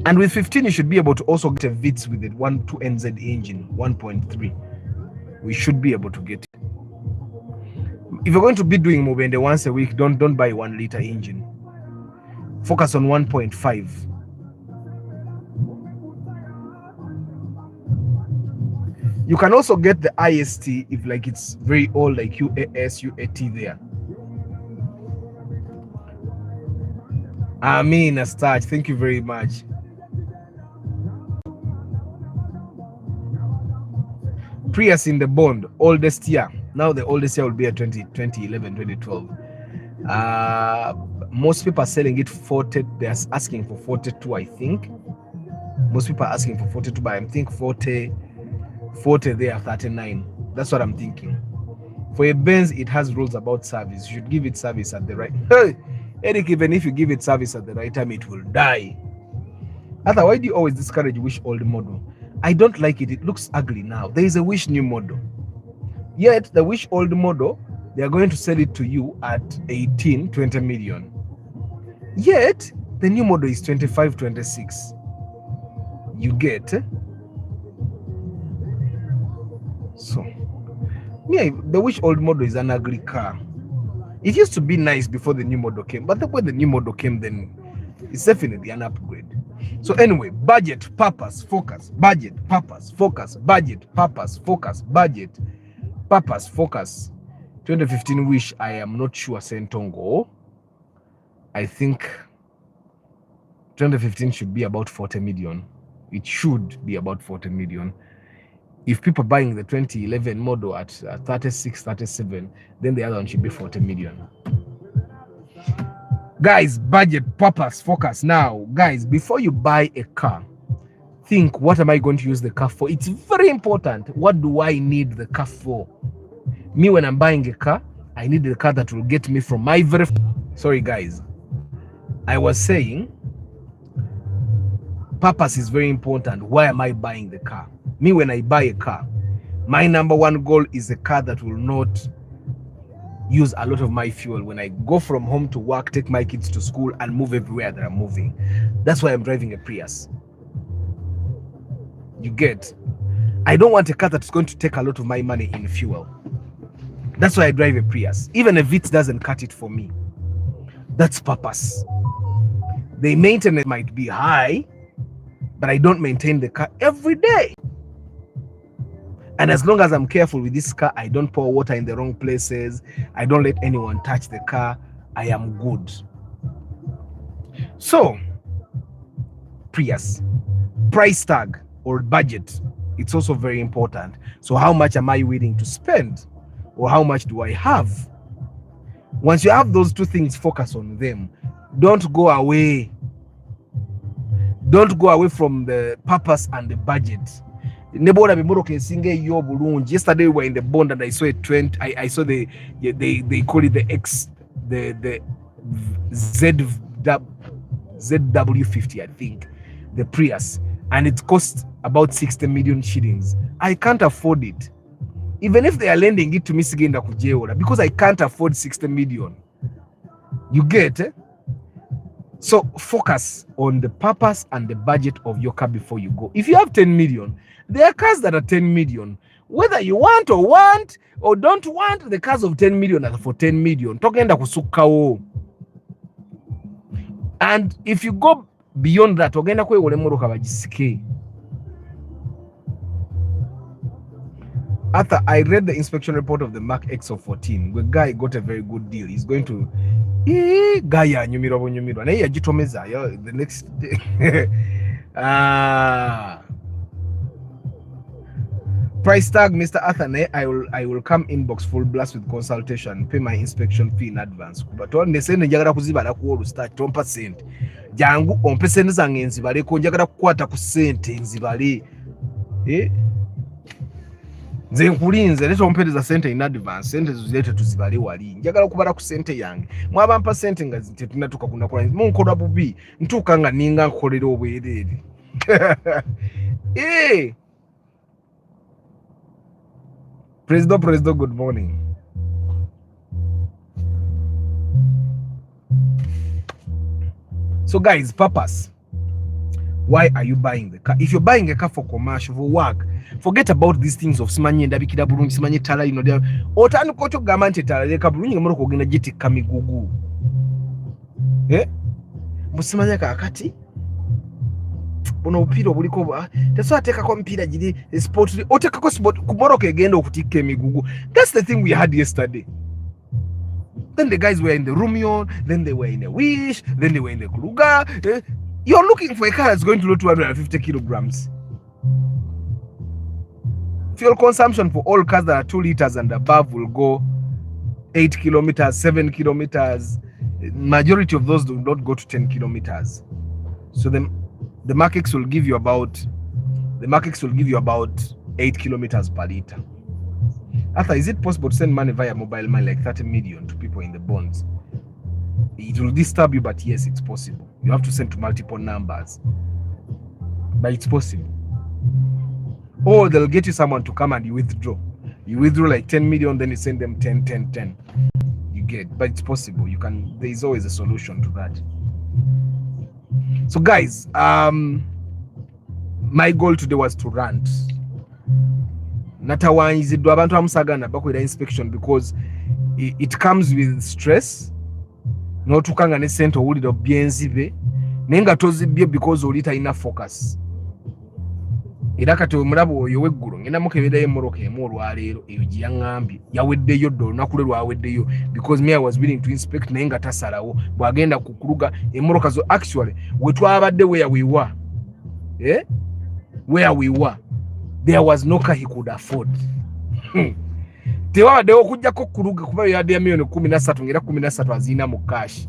And with 15, you should be able to also get a Vitz with a 2NZ engine, 1.3. We should be able to get it. If you're going to be doing Mubende once a week, don't buy 1 liter engine. Focus on 1.5. You can also get the IST if like it's very old, like UAS, UAT there. Amin Astach, thank you very much. Prius in the bond, oldest year. Now the oldest year will be a 2011, 2012. Most people are selling it 40. They're asking for 42, I think. Most people are asking for 42, but I think 40 there, 39. That's what I'm thinking. For a Benz, it has rules about service. You should give it service at the right. Hey, Eric, even if you give it service at the right time, it will die. Arthur, why do you always discourage Wish old model? I don't like it. It looks ugly now. There is a Wish new model. Yet the Wish old model, they are going to sell it to you at 18, 20 million. Yet the new model is 25, 26. You get? So, yeah, the Wish old model is an ugly car. It used to be nice before the new model came, but when the new model came, then it's definitely an upgrade. So anyway, budget, purpose, focus, budget, purpose, focus, budget, purpose, focus, budget, purpose, focus. 2015 Wish, I am not sure Sentongo. I think 2015 should be about 40 million. It should be about 40 million. If people buying the 2011 model at 36, 37, then the other one should be 40 million. Guys, budget, purpose, focus. Now, guys, before you buy a car, think, what am I going to use the car for? It's very important. What do I need the car for? Me, when I'm buying a car, I need the car that will get me from my very... Sorry, guys. I was saying, purpose is very important. Why am I buying the car? Me, when I buy a car, my number one goal is a car that will not use a lot of my fuel when I go from home to work, take my kids to school, and move everywhere that I'm moving. That's why I'm driving a Prius. You get? I don't want a car that's going to take a lot of my money in fuel. That's why I drive a Prius. Even a Vitz doesn't cut it for me. That's purpose. The maintenance might be high, but I don't maintain the car every day. And as long as I'm careful with this car, I don't pour water in the wrong places, I don't let anyone touch the car, I am good. So, Prius, price tag or budget, it's also very important. So how much am I willing to spend? Or how much do I have? Once you have those two things, focus on them. Don't go away. Don't go away from the purpose and the budget. Yesterday we were in the bond and I saw a trend. I saw they call it the ZW50, I think, the Prius, and it costs about 60 million shillings. I can't afford it, even if they are lending it to me because I can't afford 60 million. You get it? So focus on the purpose and the budget of your car before you go. If you have 10 million There are cars that are 10 million. Whether you want or don't want, the cars of 10 million are for 10 million. Togenda kusukkawo. And if you go beyond that, ogenda kwewola emmoroka bagisike. After I read the inspection report of the Mark X14, the guy got a very good deal. He's going to guy nyumirwa naye yagitomeza the next day. Price tag, Mr. Arthur, I will come inbox full blast with consultation, pay my inspection fee in advance. But on the same njagala kuzibala ku start 10%. Jangu ompe sente zange nzibale ko njagala kukwata ku sente nzibale. Nze nkulinze leta ompereza sente in advance, sente zilete tuzibale wali. Njagala kubala ku sente yange. Mwabampa sente nga tetunatuka kunakola. Munkola bubi, ntuka nga ninga nkolera obwerere. President, good morning. So guys, purpose. Why are you buying the car? If you're buying a car for commercial, for work, forget about these things of simanye ndabikira bulungi, simanye tala ino. Otani kocho gamante tala leka bulungi ngamoro kogenda jiti kamigugu. Musimanye kakati. Buno upira buliko ba teso ateka ko mpira giri sport oteka ko sport kumoroka egenda okutika emigugu. That's the thing we had yesterday. Then the guys were in the Rumion, then they were in a Wish, then they were in the Kruger. You're looking for a car that's going to load 250 kilograms. Fuel consumption for all cars that are 2 liters and above will go 8 kilometers, 7 kilometers. Majority of those do not go to 10 kilometers. So the Mark X will give you about 8 kilometers per liter. After, is it possible to send money via mobile money like 30 million to people in the bonds? It will disturb you, but yes, it's possible. You have to send to multiple numbers, but it's possible. Or they'll get you someone to come and you withdraw. You withdraw like 10 million, then you send them 10, 10, 10. You get, but it's possible. You can. There is always a solution to that. So guys, my goal today was to rant. Natawanyiziddwa abantu amusagana bakwera inspection because it comes with stress. No tukanga ne sente owulira byenzibe nenga tozibye because olita ina focus. Era kati omulabo oyo weggulu ngenda mukeberayo emmoroka emu olwaleero eyo gye yaŋŋambye yaweddeyo ddo olunaku lwe lwaweddeyo because me I was willing to inspect naye nga tasalawo bw'agenda ku kuluga emmoroka zo actually we twabadde where we were there was no car he could afford. Tewabaddewo okujjako kuluga kuba yadde ya milioni 13 ngera 13 azina mu cash.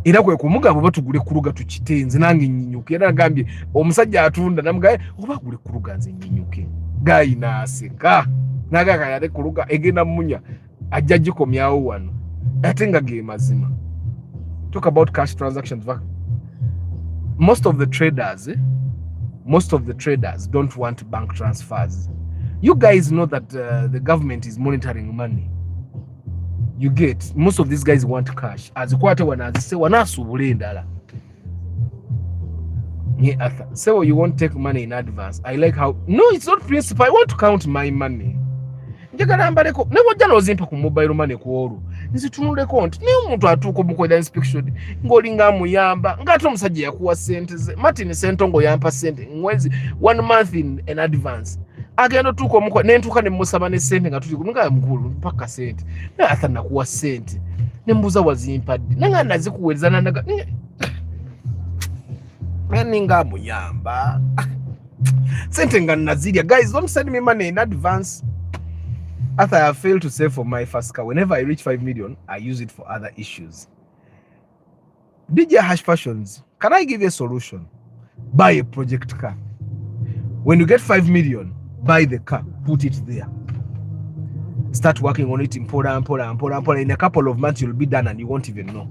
Era kwe kumugamba batugule kuluga tukitenze nange nyinyuke. Era nagambye omusajja atunda namugaye oba gule kuluga nze nyinyuke. Gayi naseka. Nagaka yade kuluga egenda munya ajja gikomyawo wano. Ate nga ge mazima. Talk about cash transactions. Most of the traders don't want bank transfers. You guys know that the government is monitoring money. You get, most of these guys want cash. As kwate wanazise wanasubule endala. So you won't take money in advance. I like how, no, it's not principle. I want to count my money. Njagala mbaleko nebo jalo zimpa ku mobile money ku olu. Nisitunule konti. Ni omuntu atuko mukweda inspection ngolinga muyamba ngato omusajja yakuwa sente ze. Martin Sentongo yampa sente mwezi 1 month in advance. Agenda tuko mukwa nentuka ne musaba ne sente nga tuli kunga mukulu mpaka sente. Na atha nakuwa sente. Ne mbuza wazimpadde. Nanga nazikuwezana naga. Ninga muyamba. Sente nga naziria. Guys, don't send me money in advance. After I have failed to save for my first car, whenever I reach 5 million, I use it for other issues. DJ Hash Fashions, can I give you a solution? Buy a project car. When you get 5 million, buy the car, put it there. Start working on it in Pola. In a couple of months, you'll be done and you won't even know.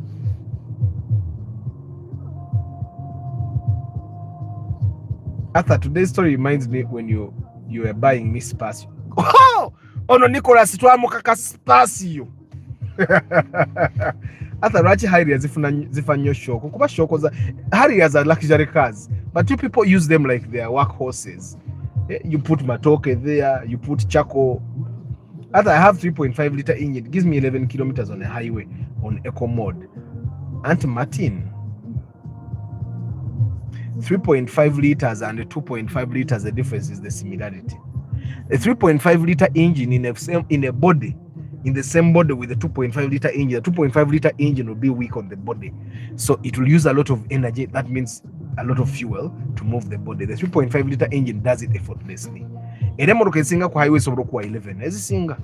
After today's story reminds me when you were buying Miss Spasio. Ono Nicholas twamukaka Spasio. After Rachi Harriers zifanyo shoko. Kuba shoko za Harriers are luxury cars, but you people use them like their workhorses. You put matoke there, you put charcoal. As I have 3.5 liter engine, it gives me 11 kilometers on the highway on eco mode. Aunt Martin, 3.5 liters and the 2.5 liters, the difference is the similarity. A 3.5 liter engine in a body, in the same body with the 2.5 liter engine, the 2.5 liter engine will be weak on the body, so it will use a lot of energy. That means a lot of fuel to move the body. The 3.5 liter engine does it effortlessly. Emotoka esinga ku highway sobola okuwa 11 ezisinga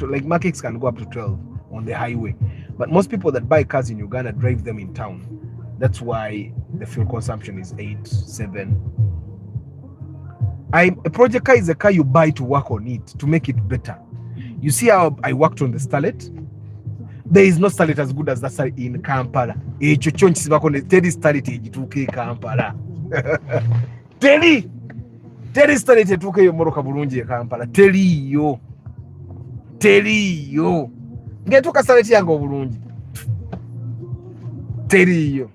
like Makex can go up to 12 on the highway, but most people that buy cars in Uganda drive them in town. That's why the fuel consumption is 8, 7. A project car is a car you buy to work on it, to make it better. You see how I worked on the Starlet? There is no Starlet as good as that Starlet in Kampala. Ekyo kyo nkisibako teri Starlet egituuka e Kampala. Teri Starlet etuuka eyo mmotoka bulungi e Kampala. Teriyo. Ng'etuuka Starlet yange obulungi. Teriyo.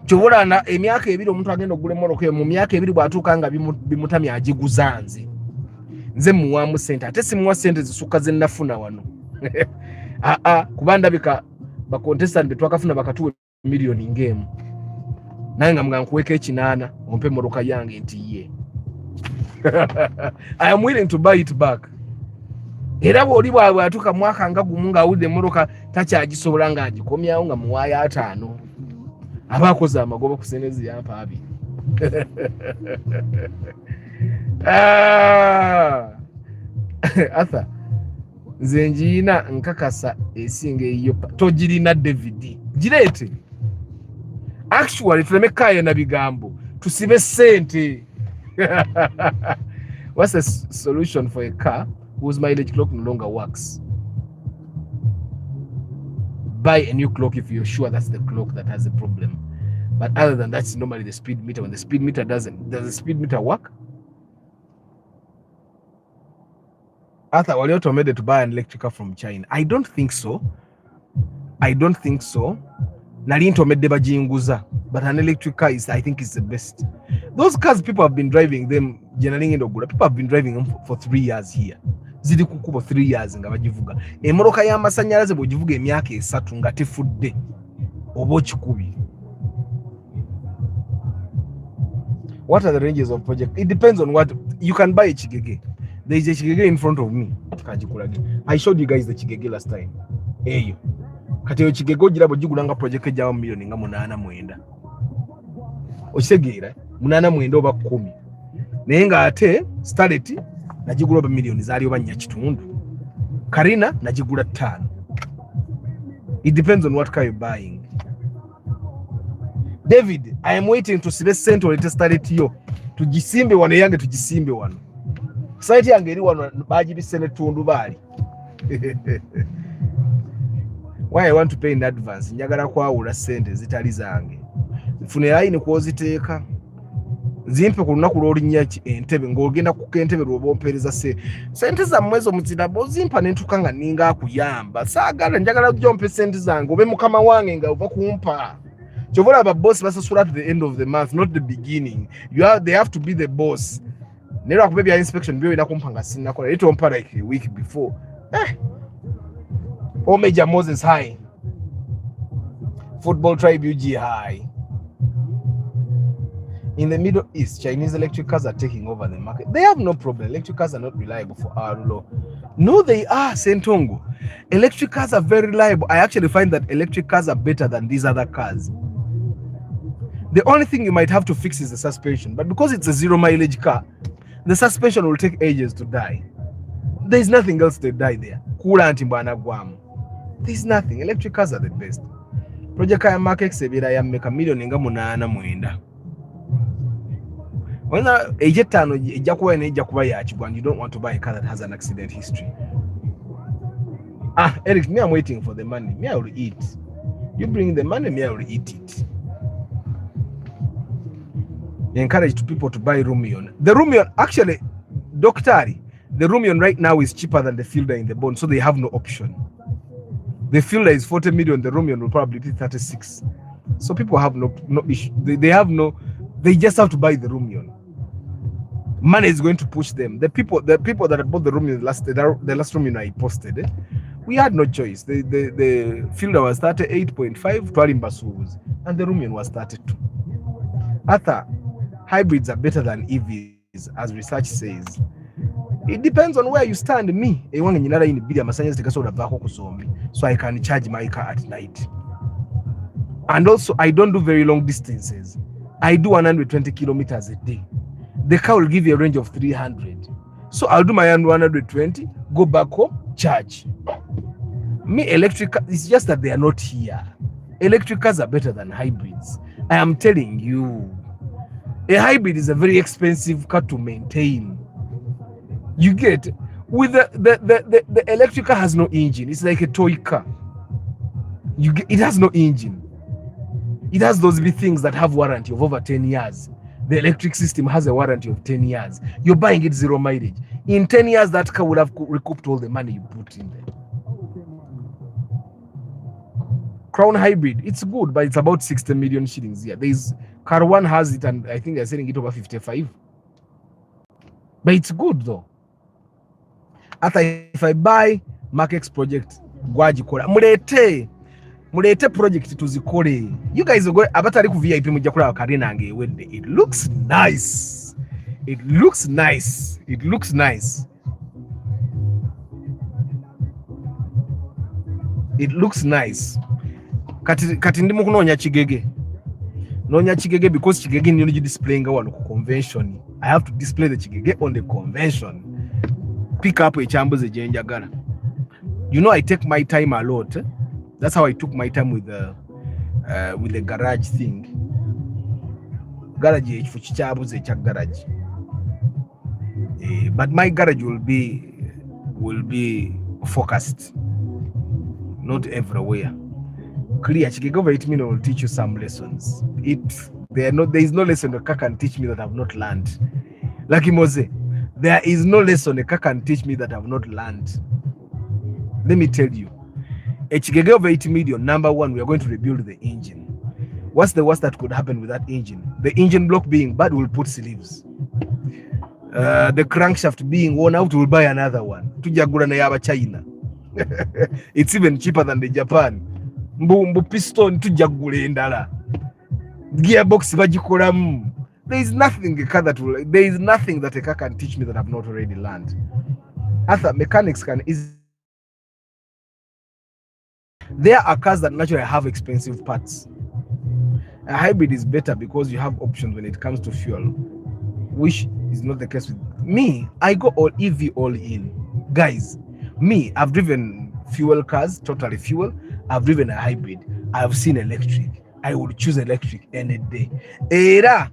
Kyobulana emyaka 2 omuntu agenda okugula emmotoka eyo, mu myaka 2 bw'atuuka nga bimutamya agiguza nze muwaamu sente, ate simuwa sente zisukka ze nnafuna wano. Kuba ndabika bakontestant betwakafuna bakatuwe miliyoni ng'emu, naye nga nkuweko 8 ompe emmotoka yange nti ye. I am willing to buy it back. Era bw'oli bwabwe atuuka mwaka nga gumu ng'awulidde emmotoka takyagisobola ng'agikomyawo nga muwaayo 5. aba akoze amagoba ku sente ziyampa 2. Arthur, nze njiina nkakasa esinga eyo togirina David girete. Actually tuleme kaya na bigambo tusibe sente. What's the solution for a car whose mileage clock no longer works? Buy a new clock if you're sure that's the clock that has a problem. But other than that, it's normally the speed meter. When the speed meter doesn't, does the speed meter work? Arthur, were you automated to buy an electric car from China? I don't think so. Nali intomedde bajinguza, but an electric car is, I think, is the best. Those cars, people have been driving them generally in Uganda. People have been driving them for 3 years here. Ziri kukubo 3 years nga bagivuga. Emmotoka y'amasanyalaze bw'ogivuga emyaka 3 nga tefudde oba okikubi. What are the ranges of project? It depends on what you can buy. A Chigege. There is a Chigege in front of me. I showed you guys the Chigege last time. Eyo. Kati yo Chigege ogirabo gigulanga project ejja million nga 8-9. Okisegeera 8-9 oba 10. Naye nga ate Starlet nagigula oba million zaali oba 4 Karina nagigula 5. It depends on what car you're buying. David, I am waiting to see the center or Starlet yo. Tugisimbe wano yange tugisimbe wano. Site yange eri wano bagibisene tundu bali. Why I want to pay in advance? Njagala kwawula sente zitali zange. Nfune line kwoziteeka. Zimpe ku lunaku lw'olinnya entebe ng'ogenda ku kentebe lw'obompereza sente za mwezo muzina bozimpa nentuka nga ninga akuyamba. Saagala njagala jompe sente zange obe mukama wange nga ova kumpa. Chovola aba boss basasula at the end of the month, not the beginning. They have to be the boss. Nero akubebya inspection biyo ina kumpanga sinakola. It won't like a week before. Major Moses high. Football tribe UG high. In the Middle East, Chinese electric cars are taking over the market. They have no problem. Electric cars are not reliable for our law. No, they are, Sentongo. Electric cars are very reliable. I actually find that electric cars are better than these other cars. The only thing you might have to fix is the suspension. But because it's a 0 mileage car, the suspension will take ages to die. There's nothing else to die there. There's nothing. Electric cars are the best. Project ya Makex ebira ya make million nga 8-9. When a jetano ejakuwa ne ejakuba ya kigwa, you don't want to buy a car that has an accident history. Eric, me I'm waiting for the money. Me I will eat. You bring the money, me I will eat it. Encourage people to buy Rumion. The Rumion, actually, Doctari, the Rumion right now is cheaper than the Fielder in the bond, so they have no option. The Fielder is 40 million, the Rumion will probably be 36. So people have no issue. They just have to buy the Rumion. Money is going to push them. The people that bought the room in the last room I posted, we had no choice. The fielder was 38.5, and the room was 32. Other hybrids are better than EVs, as research says. It depends on where you stand. Me, so I can charge my car at night. And also, I don't do very long distances. I do 120 kilometers a day. The car will give you a range of 300. So I'll do my 120, go back home, charge. Me, electric, it's just that they are not here. Electric cars are better than hybrids. I am telling you. A hybrid is a very expensive car to maintain. You get, with the electric car has no engine. It's like a toy car. It has no engine. It has those big things that have warranty of over 10 years. The electric system has a warranty of 10 years. You're buying it 0 mileage. In 10 years, that car would have recouped all the money you put in there. Crown Hybrid, it's good, but it's about 60 million shillings here. There's Car One has it, and I think they're selling it over 55. But it's good though. After if I buy Markex project, gwajikora mulete project tuzikore. You guys go abatari ku VIP mujja kula Karina nge wedde. It looks nice. It looks nice. It looks nice. It looks nice. Kati ndimu kunonya Chigege. Nonya Chigege because Chigege ni displaying wano ku convention. I have to display the Chigege on the convention. Pick up a chamboze jenjagala. You know, I take my time a lot. That's how I took my time with the garage thing. Garage for chamboze garage. But my garage will be focused, not everywhere. Clear. Chigege over 8 minutes will teach you some lessons. There is no lesson the car can teach me that I've not learned. Like Mose, there is no lesson a car can teach me that I've not learned. Let me tell you, a Chigege over 80 million, number one, we are going to rebuild the engine. What's the worst that could happen with that engine? The engine block being bad, we'll put sleeves. The crankshaft being worn out, we'll buy another one. Tujagura na yaba China. It's even cheaper than the Japan. Mbu piston tujagura endala. Gearbox bajikoramu. There is nothing a car that a car can teach me that I've not already learned. Other mechanics can easily. There are cars that naturally have expensive parts. A hybrid is better because you have options when it comes to fuel, which is not the case with me. I go all EV, all in. Guys, me, I've driven fuel cars, totally fuel. I've driven a hybrid. I've seen electric. I would choose electric any day. Era,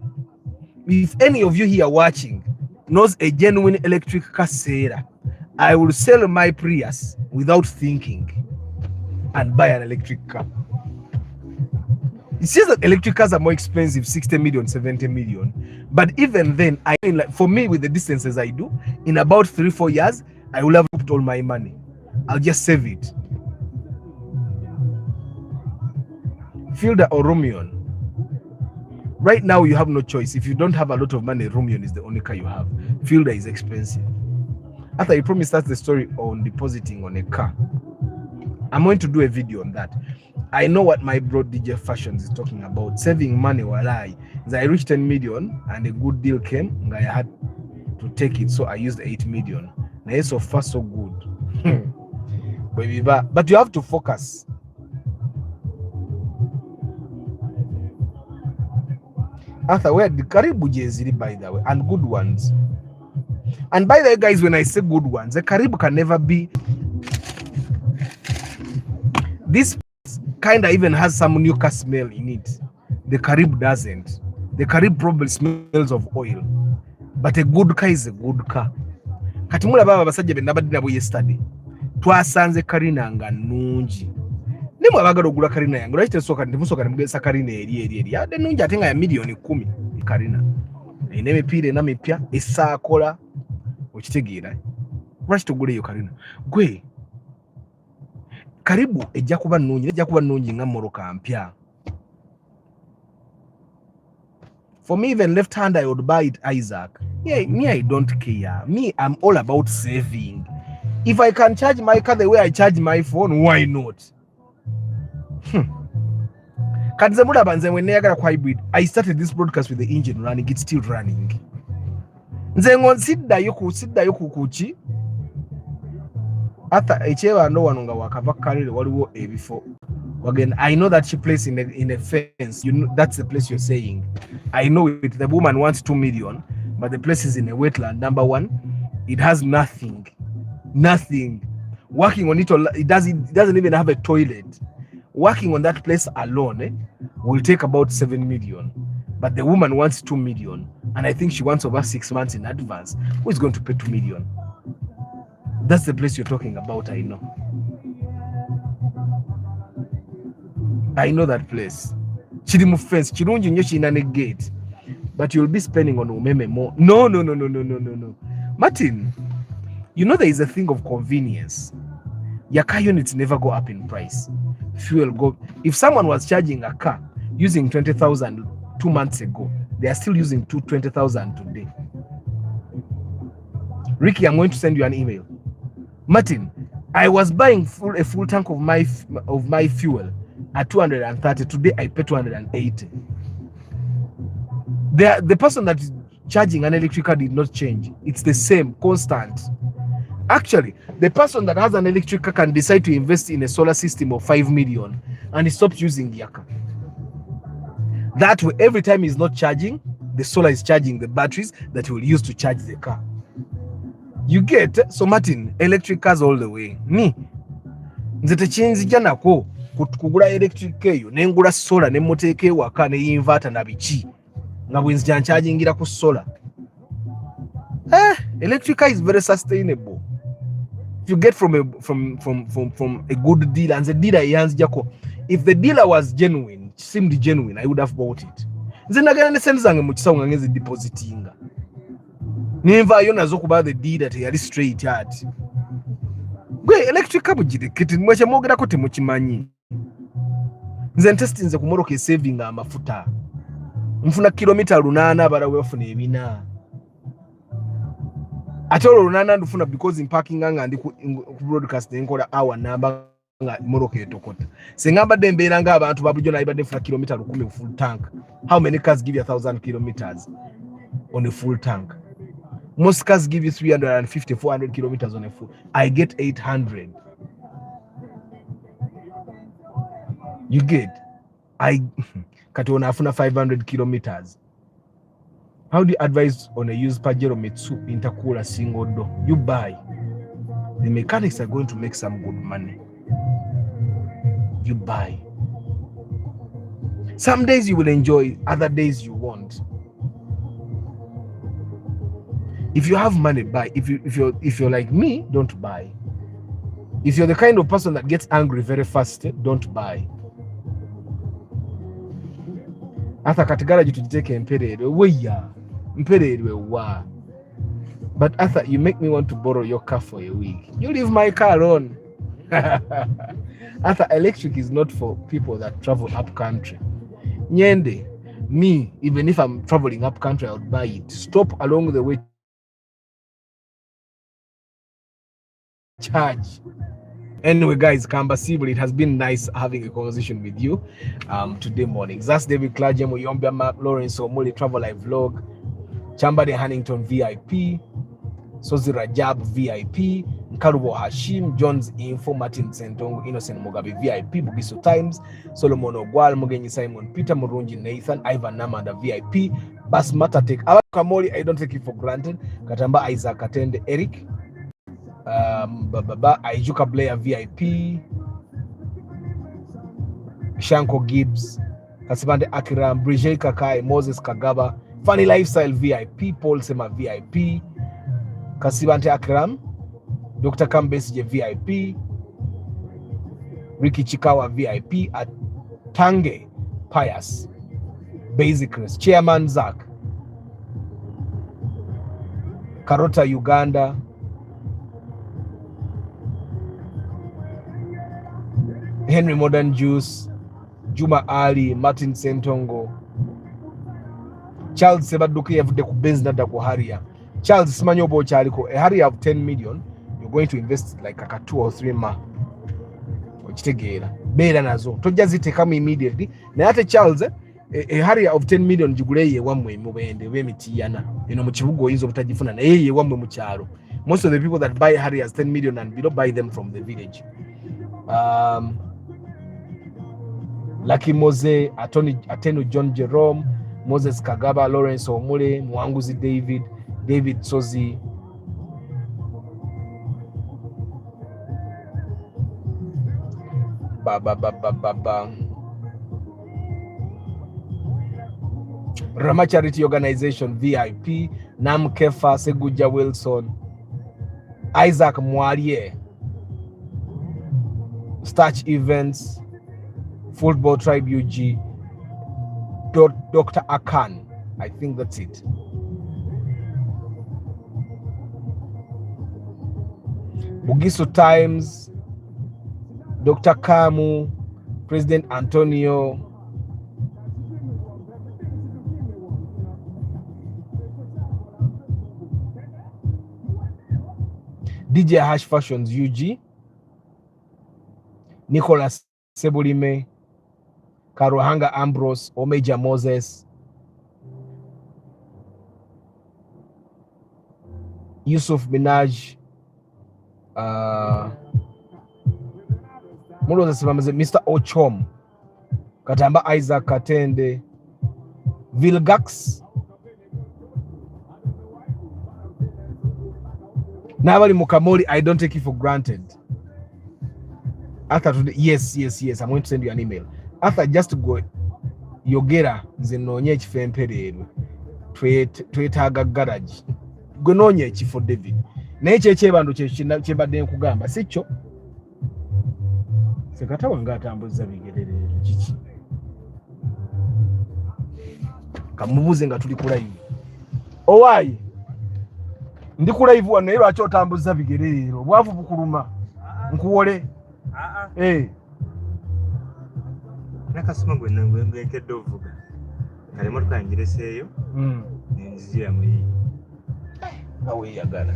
if any of you here watching knows a genuine electric car seller, I will sell my Prius without thinking and buy an electric car. It says that electric cars are more expensive, 60 million, 70 million. But even then, I mean, like, for me, with the distances I do, in about 3-4 years, I will have put all my money. I'll just save it. Fielder or Romion. Right now, you have no choice. If you don't have a lot of money, Romion is the only car you have. Fielder is expensive. After I promised that's the story on depositing on a car. I'm going to do a video on that. I know what my bro DJ Fashions is talking about. Saving money while I reached 10 million and a good deal came and I had to take it. So I used 8 million. Now so far so good. But you have to focus. After where the Karibu Jeziri, by the way, and good ones. And by the way, guys, when I say good ones, the Karibu can never be. This kind of even has some new car smell in it. The Karibu doesn't. The Karibu probably smells of oil. But a good car is a good car. Katimula baba basajja benabadina bo yesterday. Twasanze Karina nga nungi. Nimwe abagala ogula Karina yange. Lwaki soka ndimusoka nimugesa Karina eri. Ade nungi ate nga ya milioni 10 Karina. Ine mipire na mipya esaakola okitegeera. Lwaki tugule yo Karina? Gwe Karibu ejja kuba nnungi nga moroka mpya. For me, even left hand, I would buy it, Isaac. Yeah, me, I don't care. Me, I'm all about saving. If I can charge my car the way I charge my phone, why not? I started this broadcast with the engine running, it's still running. Again, I know that she plays in a fence. You know, that's the place you're saying. I know it. The woman wants 2 million, but the place is in a wetland. Number one, it has nothing. Working on it doesn't even have a toilet. Working on that place alone will take about 7 million. But the woman wants 2 million, and I think she wants over 6 months in advance. Who is going to pay 2 million? That's the place you're talking about. I know that place. Chirimu fence, chirunji nyo chinane gate. But you'll be spending on umeme more. No. Martin, you know there is a thing of convenience. Your car units never go up in price. Fuel go. If someone was charging a car using 20,000 2 months ago, they are still using 20,000 today. Ricky, I'm going to send you an email. Martin, I was buying a full tank of my fuel at 230. Today I pay 280. The person that is charging an electric car did not change. It's the same, constant. Actually, the person that has an electric car can decide to invest in a solar system of 5 million and he stops using the car. That way, every time he's not charging, the solar is charging the batteries that he will use to charge the car. You get? So Martin, electric cars all the way. Me, nzete chinzija nako kugula electric eyo nengula solar nemoteeke waka ne inverter na bichi nga bwenzija chargingira ku solar. Electric car is very sustainable. If you get from a good dealer, and the dealer yanzijako, if the dealer was genuine, seemed genuine, I would have bought it. Nze nagenda ne sente zange mu kisawo nga ngezi depositinga. Nimvayo nazo kuba the dealer teyali straight at. Gwe electric car bugirikiti mwekye mwogerako temukimanyi. Nze ntestinze ku motoka saving amafuta. Nfuna kilomita 8 abalawe bafuna 4. Ate olwo 8 ndufuna because in parking anga ndi ku broadcast nkola hour namba nga motoka etokota. Sengamba dembeera nga abantu babujo na ibadde nfuna kilomita 10 full tank. How many cars give you 1,000 kilometers on a full tank? Most cars give you 350, 400 kilometers on a full. I get 800. You get? Kati afuna 500 kilometers. How do you advise on a used Pajero Mitsu intercooler single door? You buy. The mechanics are going to make some good money. You buy. Some days you will enjoy, other days you won't. If you have money, buy. If you're like me, don't buy. If you're the kind of person that gets angry very fast, don't buy. Ata katigala jitujiteke mperere mperere wa. But Arthur, you make me want to borrow your car for a week. You leave my car on. Arthur, electric is not for people that travel up country. Nyende, me, even if I'm traveling up country, I would buy it. Stop along the way. Charge. Anyway, guys, Kambasibuli, it has been nice having a conversation with you today morning. That's David Klajemo, Yombia Mark Lawrence, Omuli Travel Live Vlog, Chambade Hannington VIP, Sozi Rajab VIP, Nkarubo Hashim, Jones Info, Martin Sentongo, Innocent Mugabe VIP, Bugiso Times, Solomon Ogwal, Mugenyi Simon Peter, Murunji Nathan, Ivan Namanda VIP, Bas Matatek, Awa Kamoli, I don't take it for granted, Katamba Isaac Katende, Eric, Aijuka Blair VIP, Shanko Gibbs, Kasibande Akiram, Bridget Kakai, Moses Kagaba, Funny Lifestyle VIP, Paul Sema VIP, Kasibante Akiram, Dr. Kambesije VIP, Ricky Chikawa VIP, at Tange Pius, Basicness, Chairman Zach, Karota Uganda, Henry Modern Juice, Juma Ali, Martin Sentongo, Charles Sebaduke yavudde ku Benz nadda ku Harrier. Charles simanyi oba okyaliko a Harrier of 10 million you're going to invest like a 2 or 3 ma okitegeera beera nazo tojja ziteekamu immediately naye ate Charles a Harrier of 10 million gigule yewammwe mubende b'emitiyana eno mu kibuga oyinza obutagifuna naye yewammwe mu kyalo. Most of the people that buy Harriers 10 million and below buy them from the village. Lucky Mose, Ateno John Jerome, Moses Kagaba, Lawrence Omule, Mwanguzi David Sozi, Rama Charity Organization VIP, Nam Kefa, Seguja Wilson, Isaac Mwalie, Starch Events, Football Tribe UG, Dr. Akan. I think that's it. Bugiso Times, Dr. Kamu, President Antonio, DJ Hash Fashions UG, Nicholas Sebulime, Karuhanga Ambrose, Omeja Moses, Yusuf Minaj, Mr. Ochom, Katamba Isaac Katende, Vilgax, Nabali Mukamori. I don't take it for granted. After today, yes, I'm going to send you an email. After just go, Yogera zinonye chifemperero. Twetaga garage. Gononye chifo David. Neche chebando chebadde nkugamba sicho. Sekata wanga atambuza bigerere kiki. Kamubuze nga tuli ku live. Owayi. Ndi ku live wano era acho tambuza bigerero. Bwavu bukuluma. Nkuwole. Nakasoma gwe ngenkedde ovuga. Kale motoka ngireseeyo. Nzira muyi. Awe yagala.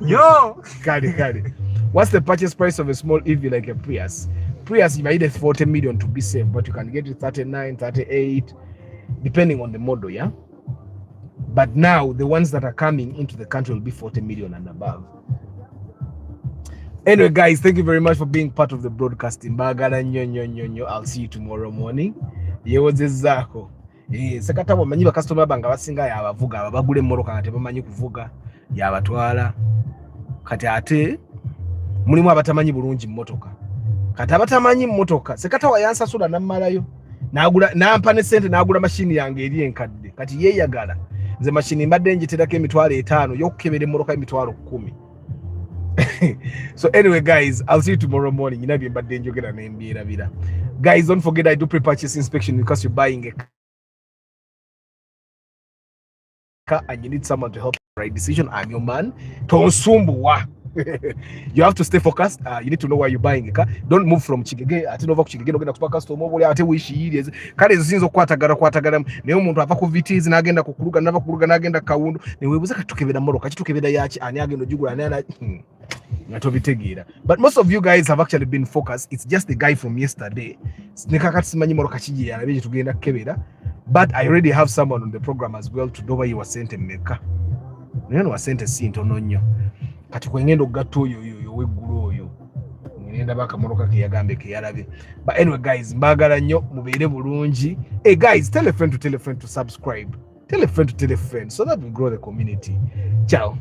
Yo! Kali. What's the purchase price of a small EV like a Prius? Prius, you might need 40 million to be safe, but you can get it 39, 38, depending on the model, yeah? But now, the ones that are coming into the country will be 40 million and above. Anyway, guys, thank you very much for being part of the broadcasting. I'll see you tomorrow morning. Yewozezako. Sekata bamanyi ba customer banga basinga yabavuga abagule mmoroka kati bamanyi kuvuga yabatwala kati ate mulimu abatamanyi bulungi mmotoka kati abatamanyi mmotoka sekata wayansa sula namalayo nagula nampa ne sente nagula machine yange eri enkadde kati yeyagala nze machine mbadde njiterako emitwalo 5 yokukebera mmoroka emitwalo 10. So anyway, guys, I'll see you tomorrow morning. Guys, don't forget I do pre-purchase inspection because you're buying a car and you need someone to help you make the right decision. I'm your man. You have to stay focused. You need to know why you're buying a car. Don't move from Chigege. I don't know Chigege no genda kupa customer mobile ate wishiyirize. Kale zinzo kwatagara ne umuntu ava ku VTs nagenda kukuluga nagenda kawundu ne webuza katukebera moroka kitukebera yachi ani agenda jugula nana but most of you guys have actually been focused. It's just the guy from yesterday. But I already have someone on the program as well to know why you were sent a maker. You know, sent a scene to know. But anyway, guys, hey guys, tell a friend to subscribe. Tell a friend to tell a friend so that we grow the community. Ciao.